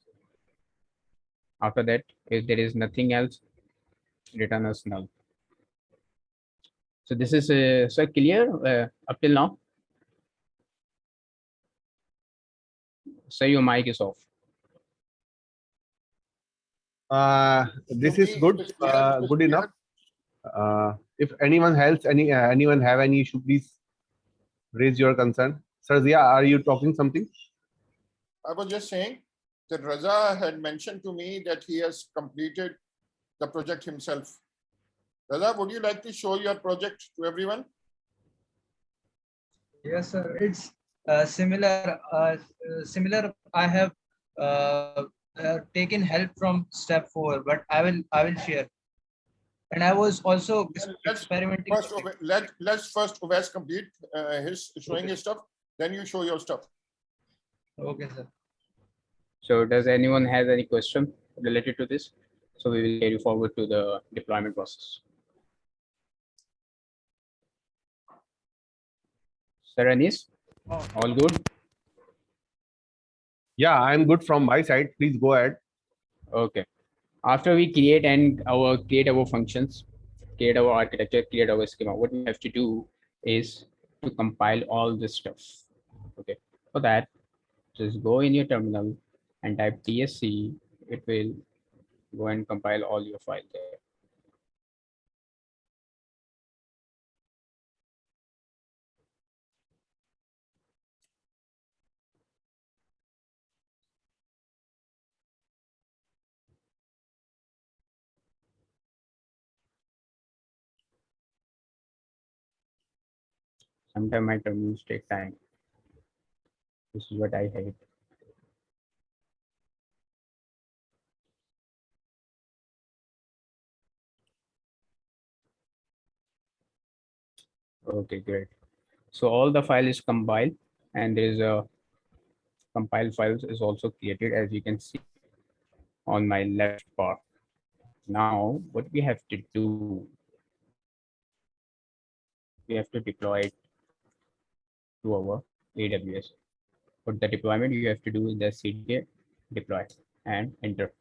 S4: After that, if there is nothing else, return as null. So this is so clear up till now. So your mic is off.
S1: This is good, good enough. If anyone else, anyone have any issue, please raise your concern. Sir Zia, are you talking something?
S2: I was just saying that Raza had mentioned to me that he has completed the project himself. Raza, would you like to show your project to everyone?
S3: Yes, sir. It's similar. Similar. I have taken help from step 4, but I will share. And I was also experimenting.
S2: Let's first Uwais complete his showing his stuff. Then you show your stuff.
S3: Okay, sir.
S4: So does anyone has any question related to this? So we will carry forward to the deployment process. Sir Anis, all good?
S1: Yeah, I'm good from my side. Please go ahead.
S4: Okay. After we create our functions, create our architecture, create our schema, what we have to do is to compile all this stuff. Okay. For that, just go in your terminal and type tsc. It will go and compile all your files there. Sometimes my terminals take time. This is what I hate. Okay, great. So all the file is compiled and there is a compile files is also created, as you can see on my left bar. Now what we have to do, we have to deploy it to our AWS. For the deployment, you have to do the cdk deploy and enter.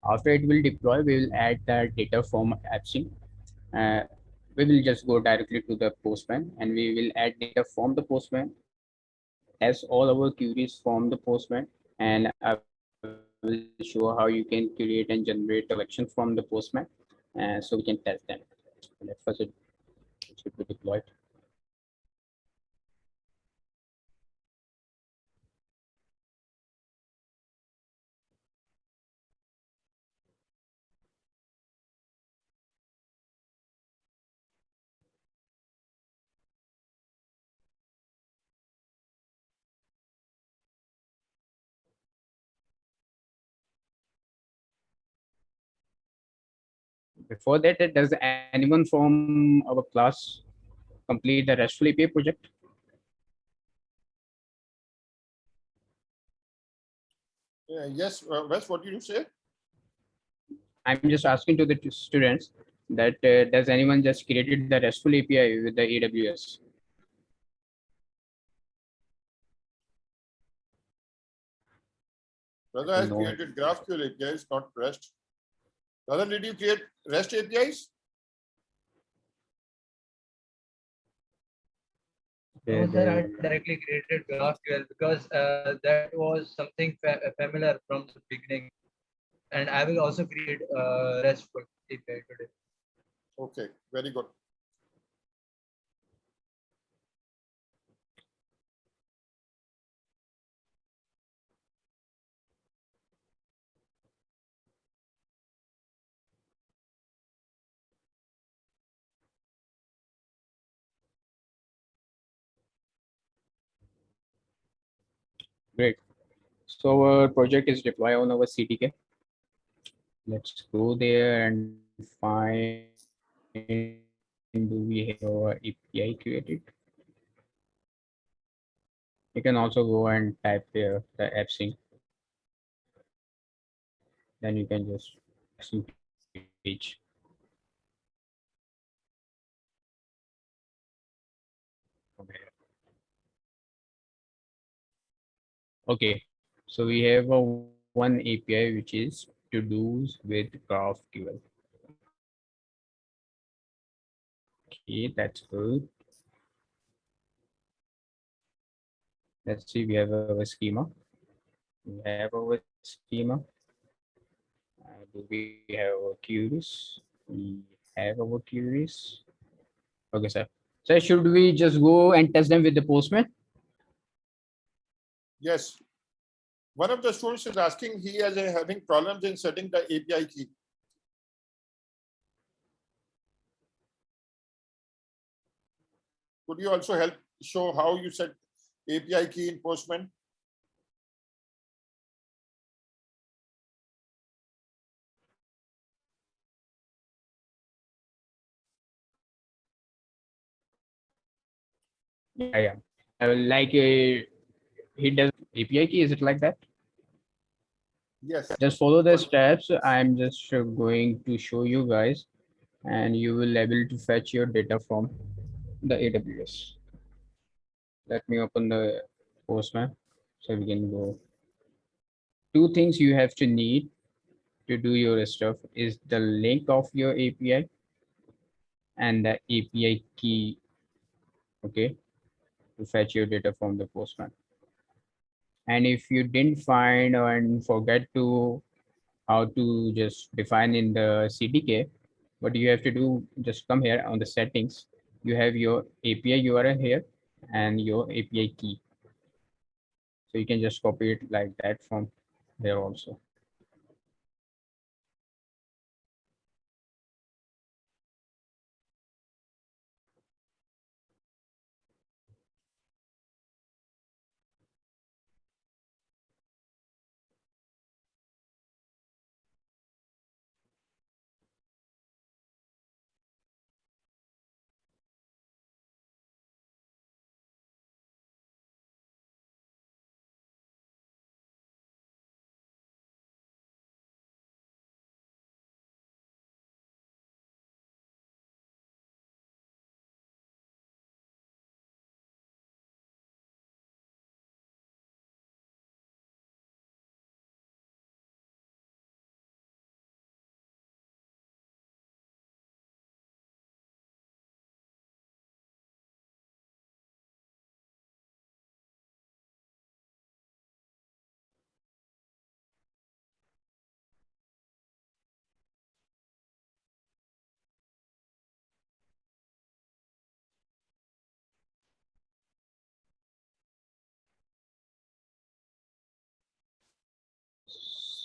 S4: After it will deploy, we will add the data from AppSync. We will just go directly to the Postman and we will add data from the Postman as all our queries from the Postman. And I will show how you can create and generate a collection from the Postman so we can test them. Let first it should be deployed. Before that, does anyone from our class complete the RESTful API project?
S2: Yes, Wes, what did you say?
S4: I'm just asking to the students that does anyone just created the RESTful API with the AWS?
S2: Brother has created GraphQL APIs, not REST. Brother, did you create REST APIs?
S3: No, sir, I directly created GraphQL because that was something familiar from the beginning, and I will also create RESTful API today.
S2: Okay, very good.
S4: Great. So our project is deployed on our CDK. Let's go there and find, do we have our API created? You can also go and type there the app sync. Then you can just app sync page. From here. Okay, so we have a one API which is to do's with GraphQL. Okay, that's good. Let's see, we have our schema. We have our schema. Do we have our queries? We have our queries. Okay, sir. So should we just go and test them with the Postman?
S2: Yes. One of the students is asking, he is having problems in setting the API key. Could you also help show how you set API key in Postman?
S4: Yeah. Like he does API key. Is it like that?
S2: Yes.
S4: Just follow the steps. I'm just going to show you guys, and you will able to fetch your data from the AWS. Let me open the Postman so we can go. Two things you have to need to do your stuff is the link of your API and the API key, okay, to fetch your data from the Postman. And if you didn't find and forget to how to just define in the CDK, what you have to do, just come here on the settings. You have your API URL here and your API key. So you can just copy it like that from there also.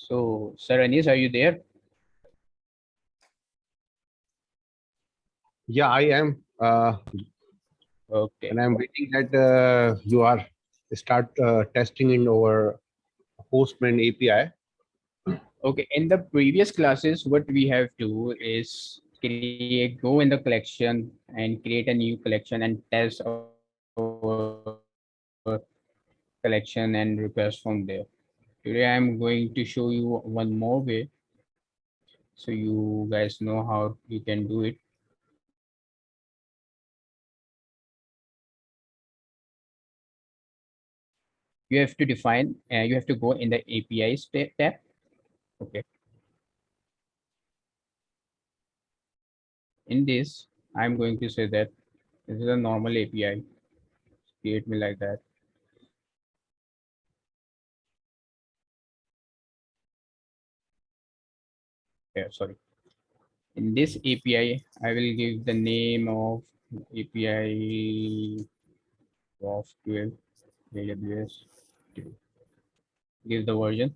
S4: So, Sir Anis, are you there?
S1: Yeah, I am.
S4: Okay.
S1: And I'm waiting that you are start testing in our Postman API.
S4: Okay. In the previous classes, what we have to is go in the collection and create a new collection and test our collection and request from there. Today, I'm going to show you one more way so you guys know how you can do it. You have to define, you have to go in the APIs tab. Okay. In this, I'm going to say that this is a normal API. create me like that. Yeah, sorry. In this API, I will give the name of API GraphQL AWS. Give the version.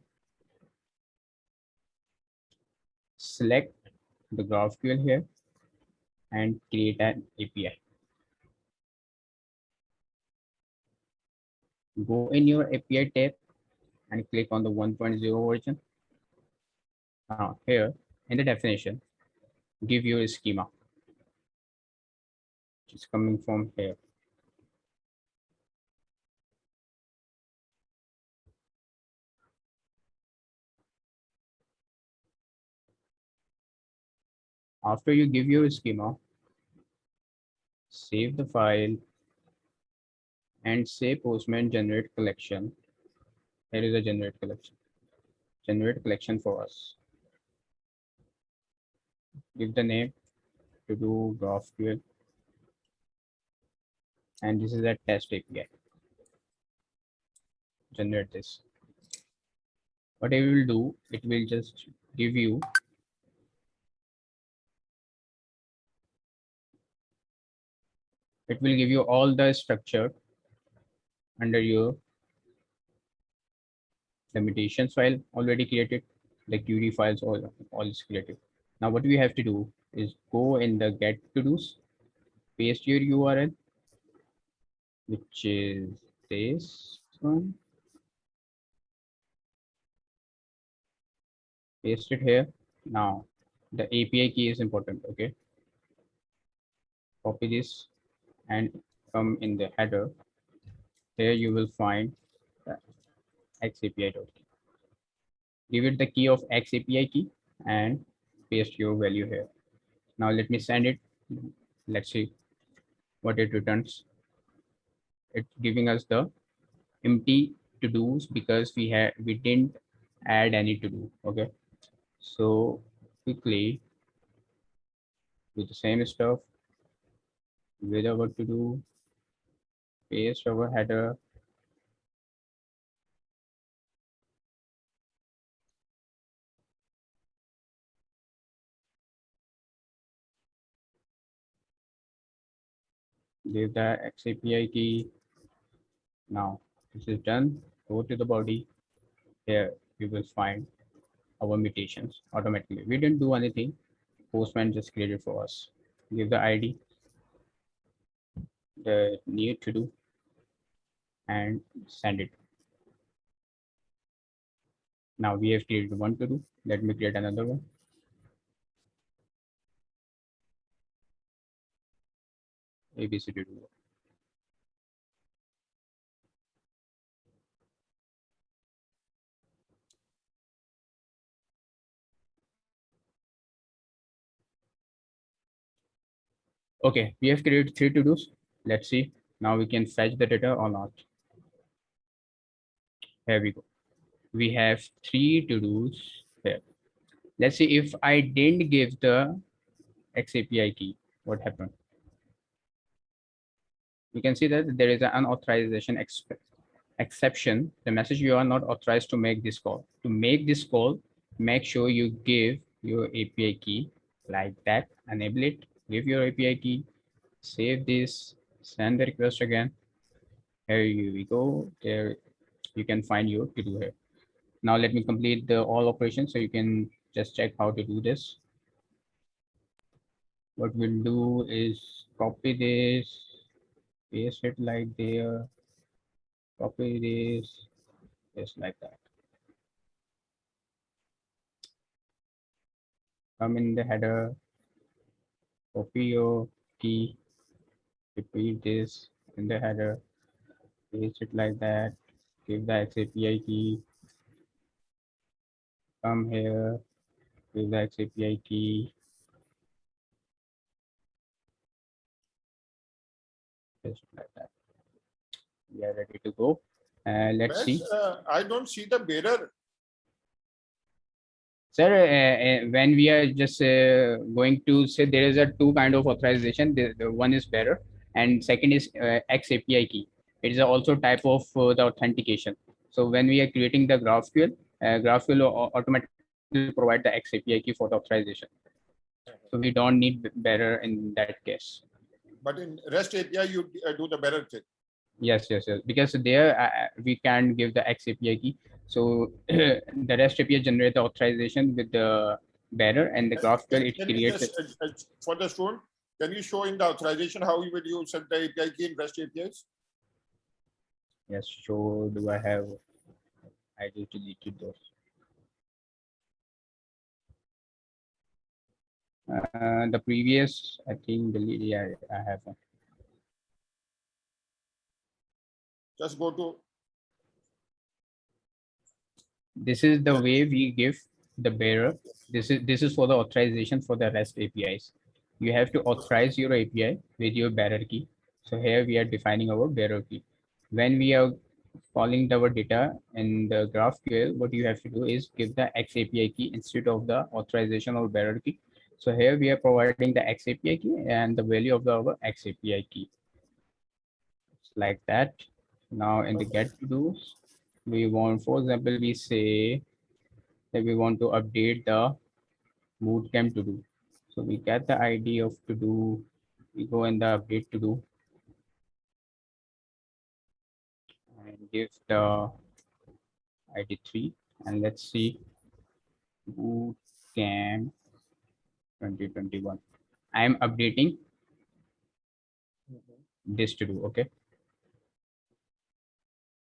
S4: Select the GraphQL here and create an API. Go in your API tab and click on the 1.0 version. Now here in the definition, give your schema, which is coming from here. After you give your schema, save the file and say Postman generate collection. Here is a generate collection. Generate collection for us. Give the name to do GraphQL. And this is a test API. Generate this. What it will do, it will just give you all the structure under your limitations file already created. The query files all is created. Now what we have to do is go in the get to dos, paste your URL, which is this one. Paste it here. Now the API key is important. Okay, copy this and come in the header. Here you will find the XAPI.key. Give it the key of XAPI key and paste your value here. Now let me send it. Let's see what it returns. It's giving us the empty to dos because we didn't add any to do. Okay, so quickly do the same stuff with our to do, paste our header, give the XAPI key. Now this is done. Go to the body. Here you will find our mutations automatically. We didn't do anything. Postman just created for us. Give the ID, the need to do, and send it. Now we have created one to do. Let me create another one. ABC to do. Okay, we have created 3 to dos. Let's see. Now we can fetch the data or not. Here we go. We have 3 to dos here. Let's see if I didn't give the XAPI key, what happened? You can see that there is an unauthorization exception. The message, you are not authorized to make this call. To make this call, make sure you give your API key like that, enable it, give your API key, save this, send the request again. Here we go. There you can find your to do here. Now let me complete the all operations so you can just check how to do this. What we'll do is copy this, paste it like there, copy this, just like that. Come in the header, copy your key, repeat this in the header, paste it like that, give the XAPI key, come here, give the XAPI key, just like that. We are ready to go. Let's see.
S2: I don't see the bearer.
S4: Sir, when we are just going to say there is a 2 kind of authorization, the one is bearer and second is XAPI key. It is also type of the authentication. So when we are creating the GraphQL, GraphQL will automatically provide the X API key for the authorization. So we don't need bearer in that case.
S2: But in REST API, you do the better thing.
S4: Yes. Because there we can give the X API key. So the REST API generate the authorization with the bearer, and the GraphQL it
S2: Can you
S4: creates
S2: just, for the student, can you show in the authorization how you would use set the API key in REST APIs?
S4: Yes, sure. Do I have? I just deleted those. The previous, I think, delete. Yeah, I have one.
S2: Just go to.
S4: This is the way we give the bearer. This is for the authorization for the REST APIs. You have to authorize your API with your bearer key. So here we are defining our bearer key. When we are calling our data in the GraphQL, what you have to do is give the X API key instead of the authorization or bearer key. So here we are providing the X API key and the value of our X API key. It's like that. Now in the get to do, we want, for example, we say that we want to update the bootcamp to do. So we get the ID of to do, we go in the update to do and give the ID 3, and let's see bootcamp 2021. I am updating this to do. Okay.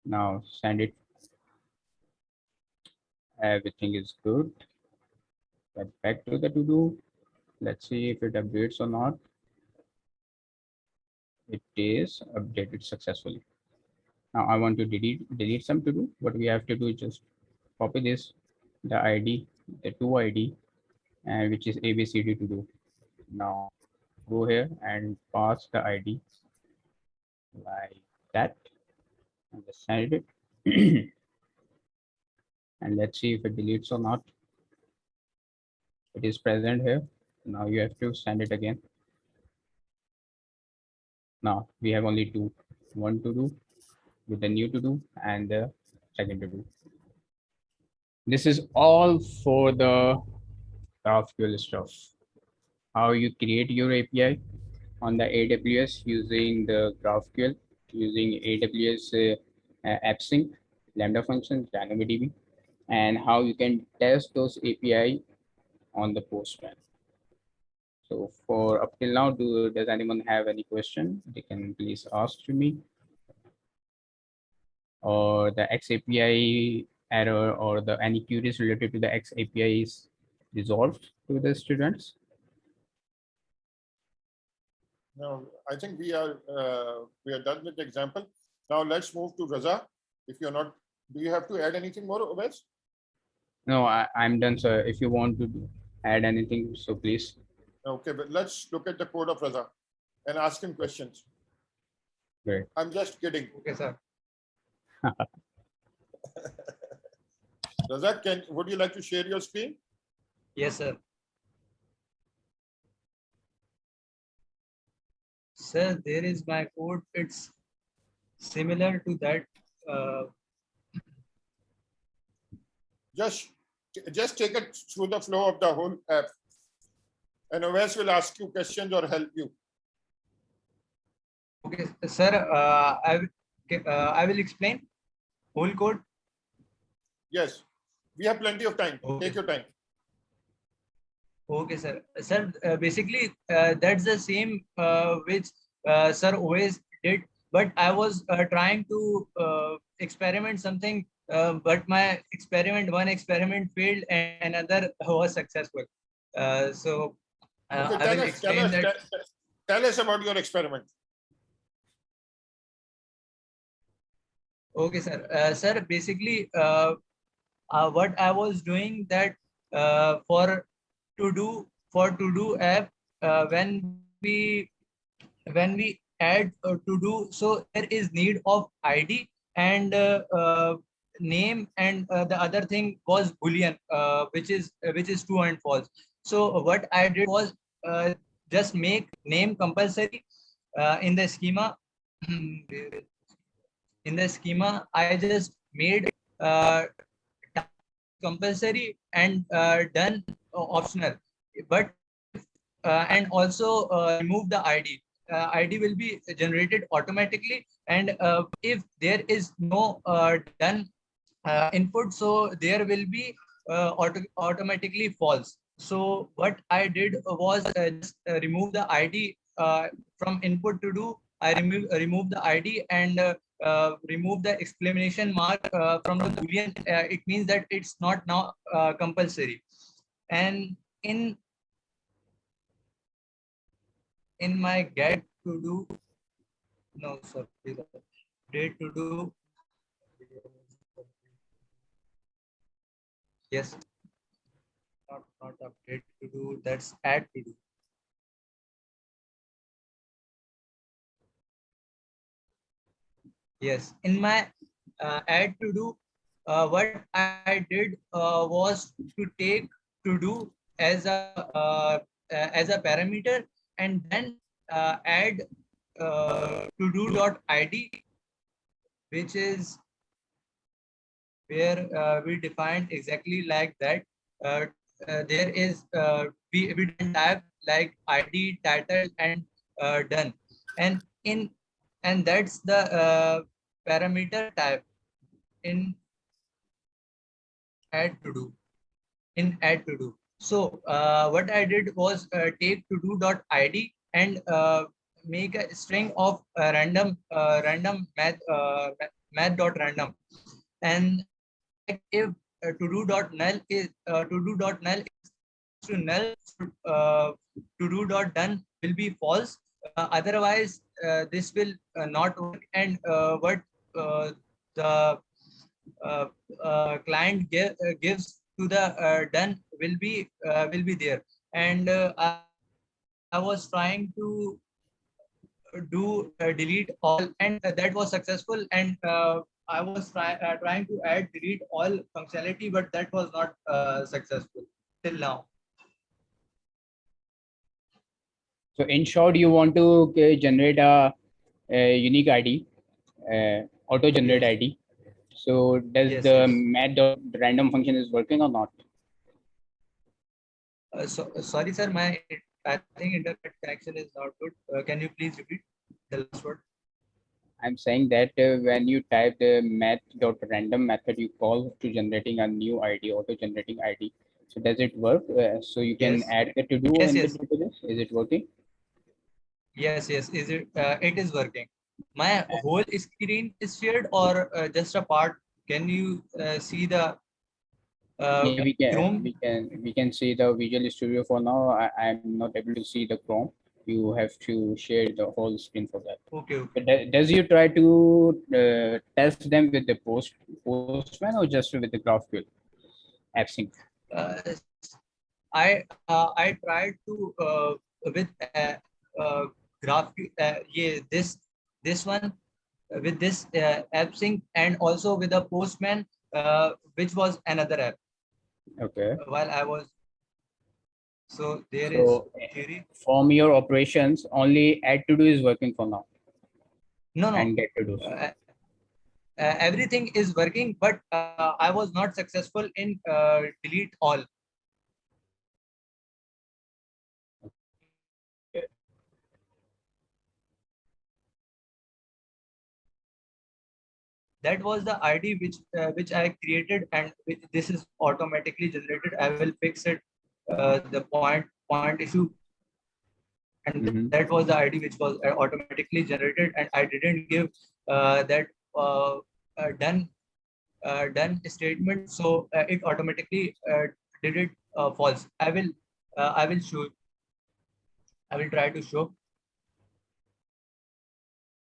S4: Now send it. Everything is good. Get back to the to do. Let's see if it updates or not. It is updated successfully. Now I want to delete some to do. What we have to do is just copy this, the ID, the to ID, and which is ABCD to do. Now go here and pass the ID like that, and just send it. And let's see if it deletes or not. It is present here. Now you have to send it again. Now we have only one to do with the new to do and the second to do. This is all for the GraphQL stuff. How you create your API on the AWS using the GraphQL, using AWS AppSync, Lambda functions, DynomDb, and how you can test those API on the Postman. So for up till now, does anyone have any question? They can please ask to me. Or the XAPI error or the any queries related to the XAPI is resolved to the students.
S2: No, I think we are done with the example. Now let's move to Raza. If you're not, do you have to add anything more, Obes?
S4: No, I'm done, sir. If you want to add anything, so please.
S2: Okay, but let's look at the code of Raza and ask him questions.
S4: Great.
S2: I'm just kidding.
S3: Okay, sir.
S2: Raza, would you like to share your screen?
S3: Yes, sir. Sir, there is my code. It's similar to that.
S2: Just take it through the flow of the whole app, and Oves will ask you questions or help you.
S3: Okay, sir. I will explain whole code.
S2: Yes, we have plenty of time.
S3: Okay.
S2: Take your time.
S3: Okay, sir. Sir, basically, that's the same which Sir always did. But I was trying to experiment something, but my one experiment failed and another was successful. So
S2: Okay,
S3: I will explain that.
S2: Tell us about your experiment.
S3: Okay, sir. Sir, basically, what I was doing that for to do app, when we add to do, so there is need of ID and name, and the other thing was boolean, which is true and false. So what I did was just make name compulsory in the schema. in the schema, I just made uh, compulsory and done optional, but and also remove the ID. ID will be generated automatically, and if there is no done input, so there will be automatically false. So what I did was just remove the ID from input to do. I remove the ID and remove the exclamation mark from the boolean. It means that it's not now compulsory. And in my get to do, no, sorry, date to do, yes, not update to do, that's add to do. Yes, in my add to do, what I did was to take to do as a parameter, and then add to do dot id, which is where we defined exactly like that. There is we didn't type like id, title, and done, and in and that's the parameter type in add to do. So what I did was take to do dot id and make a string of random math dot random, and check if to do dot null is to null. To do dot done will be false. Otherwise, this will not work. And what the uh, gives to the done will be there. And I was trying to do delete all, and that was successful. And I was trying to add delete all functionality, but that was not successful till now.
S4: So in short, you want to generate a unique ID, auto generate
S3: Yes.
S4: ID. So does
S3: Yes,
S4: the
S3: yes.
S4: math.random function is working or not?
S3: Sorry, sir, I think internet connection is not good. Can you please repeat the last word?
S4: I'm saying that when you type the math.random method you call to generating a new ID, auto generating ID. So does it work? So you can
S3: Yes.
S4: add the to do
S3: Yes,
S4: in
S3: yes.
S4: the to this. Is it working?
S3: Yes, yes. Is it? It is working. My whole screen is shared, or just a part? Can you see the
S4: Yeah,
S3: Chrome?
S4: we can see the Visual Studio for now. I'm not able to see the Chrome. You have to share the whole screen for that.
S3: Okay, okay.
S4: But does you try to test them with the Postman or just with the GraphQL AppSync?
S3: Uh, I tried to with uh, graph yeah, this one with this AppSync, and also with the Postman, which was another app
S4: Okay.
S3: while I was. So there is
S4: So
S3: theory.
S4: from your operations, only add to do is working for now
S3: No, no.
S4: and get to do.
S3: Everything is working, but I was not successful in delete all. That was the ID which I created, and this is automatically generated. I will fix it, the point issue, and that was the ID which was automatically generated, and I didn't give that done statement, so it automatically did it false. I will show. I will try to show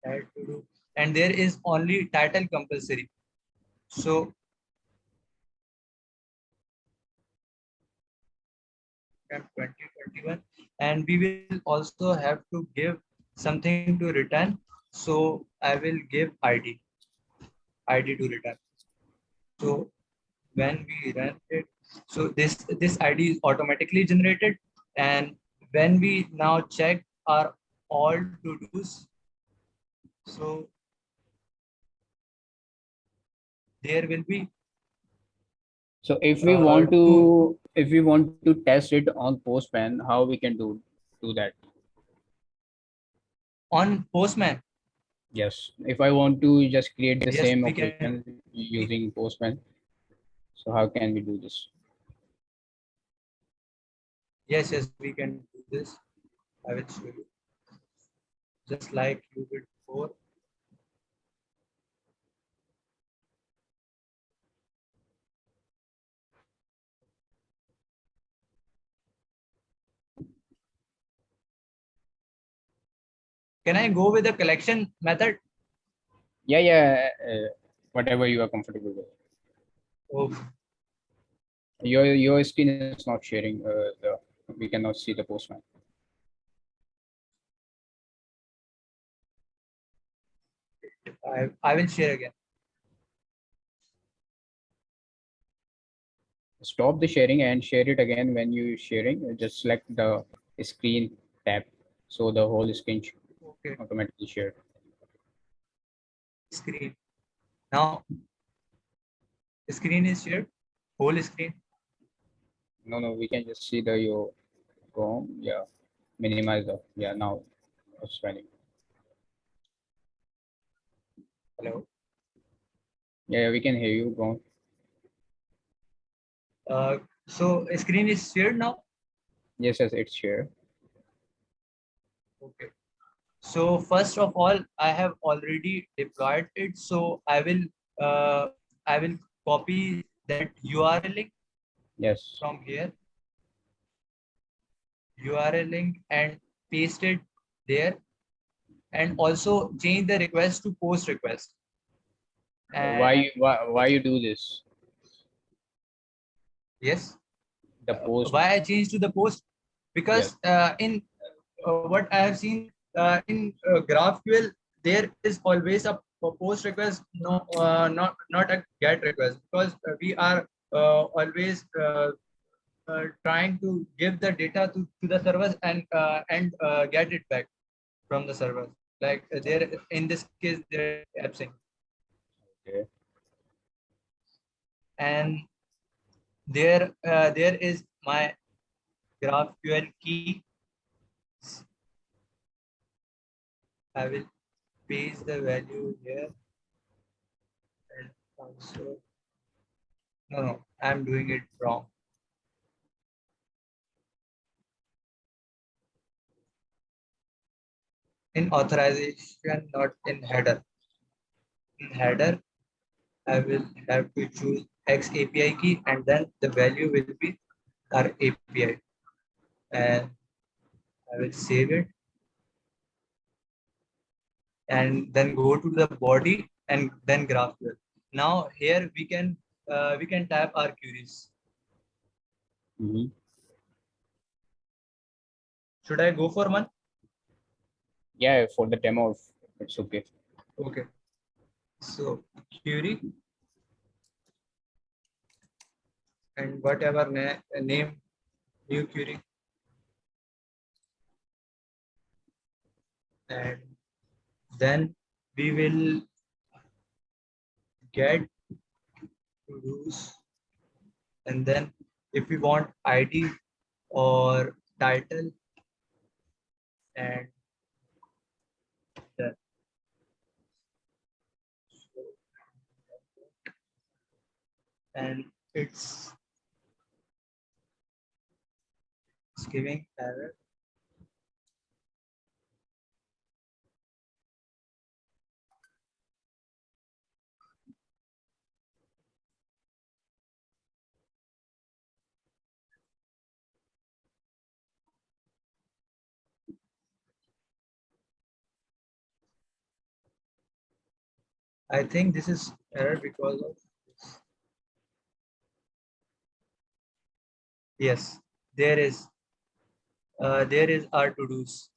S3: that to do, and there is only title compulsory. So 2021, and we will also have to give something to return. So I will give ID to return. So when we run it, so this ID is automatically generated, and when we now check our all to dos, so there will be
S4: So if we want to test it on Postman, how we can do that?
S3: on Postman.
S4: Yes, if I want to just create the
S3: Yes,
S4: same
S3: we can.
S4: operation using Postman, so how can we do this?
S3: Yes, we can do this. I will show you. Just like you did before. Can I go with the collection method?
S4: Yeah, whatever you are comfortable with.
S3: Okay.
S4: Your screen is not sharing. We cannot see the Postman.
S3: I will share again.
S4: Stop the sharing and share it again. When you sharing, just select the screen tab, so the whole screen
S3: Okay.
S4: automatically shared.
S3: Screen. Now the screen is shared. Whole screen.
S4: No, we can just see the your Chrome. Yeah, minimize the now it's fine.
S3: Hello.
S4: Yeah, we can hear you. Go on.
S3: So screen is shared now.
S4: Yes, it's shared.
S3: Okay. So first of all, I have already deployed it. So I will copy that URL link
S4: Yes.
S3: from here. URL link and paste it there, and also change the request to post request.
S4: Why you do this?
S3: Yes.
S4: The post.
S3: Why I changed to the post? Because in what I have seen in GraphQL, there is always a post request, not a get request, because we are always trying to give the data to the servers and get it back from the servers. Like there in this case, there is absent.
S4: Okay.
S3: And there is my GraphQL key. I will paste the value here and also no, I'm doing it wrong. In authorization, not in header. In header, I will have to choose X API key, and then the value will be our API. And I will save it. And then go to the body and then GraphQL. Now here we can type our queries. Should I go for one?
S4: Yeah, for the demo, it's okay.
S3: Okay. So query and whatever name, new query, and then we will get to-dos, and then if we want ID or title, and then and it's giving error. I think this is error because of this. Yes, there is our to-dos.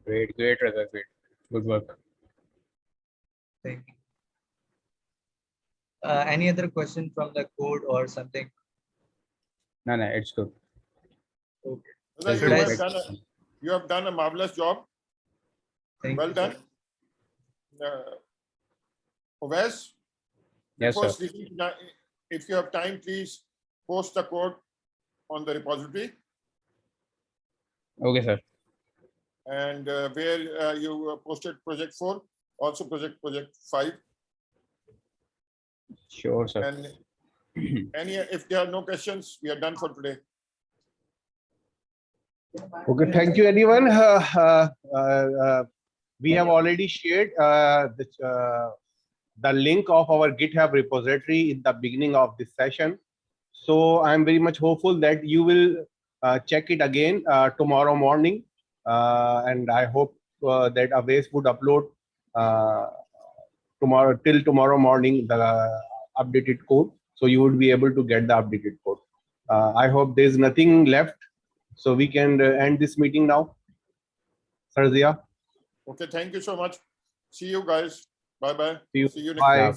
S4: Great, Raza, great. Good work.
S3: Thank you. Any other question from the code or something?
S4: No, it's good.
S3: Okay.
S2: You have done a marvelous job.
S3: Thank
S2: Well
S3: you,
S2: done.
S3: sir.
S2: Owais,
S4: Yes,
S2: Before
S4: sir.
S2: sleeping tonight, if you have time, please post the code on the repository
S4: Okay, sir.
S2: and where you posted project 4, also project 5.
S4: Sure, sir.
S2: And if there are no questions, we are done for today.
S1: Okay, thank you, everyone. We have already shared the link of our GitHub repository in the beginning of this session. So I'm very much hopeful that you will check it again tomorrow morning. And I hope that Awais would upload till tomorrow morning the updated code. So you would be able to get the updated code. I hope there's nothing left. So we can end this meeting now. Sarzia.
S2: Okay, thank you so much. See you guys. Bye-bye.
S1: See you.
S2: See you next
S1: Bye.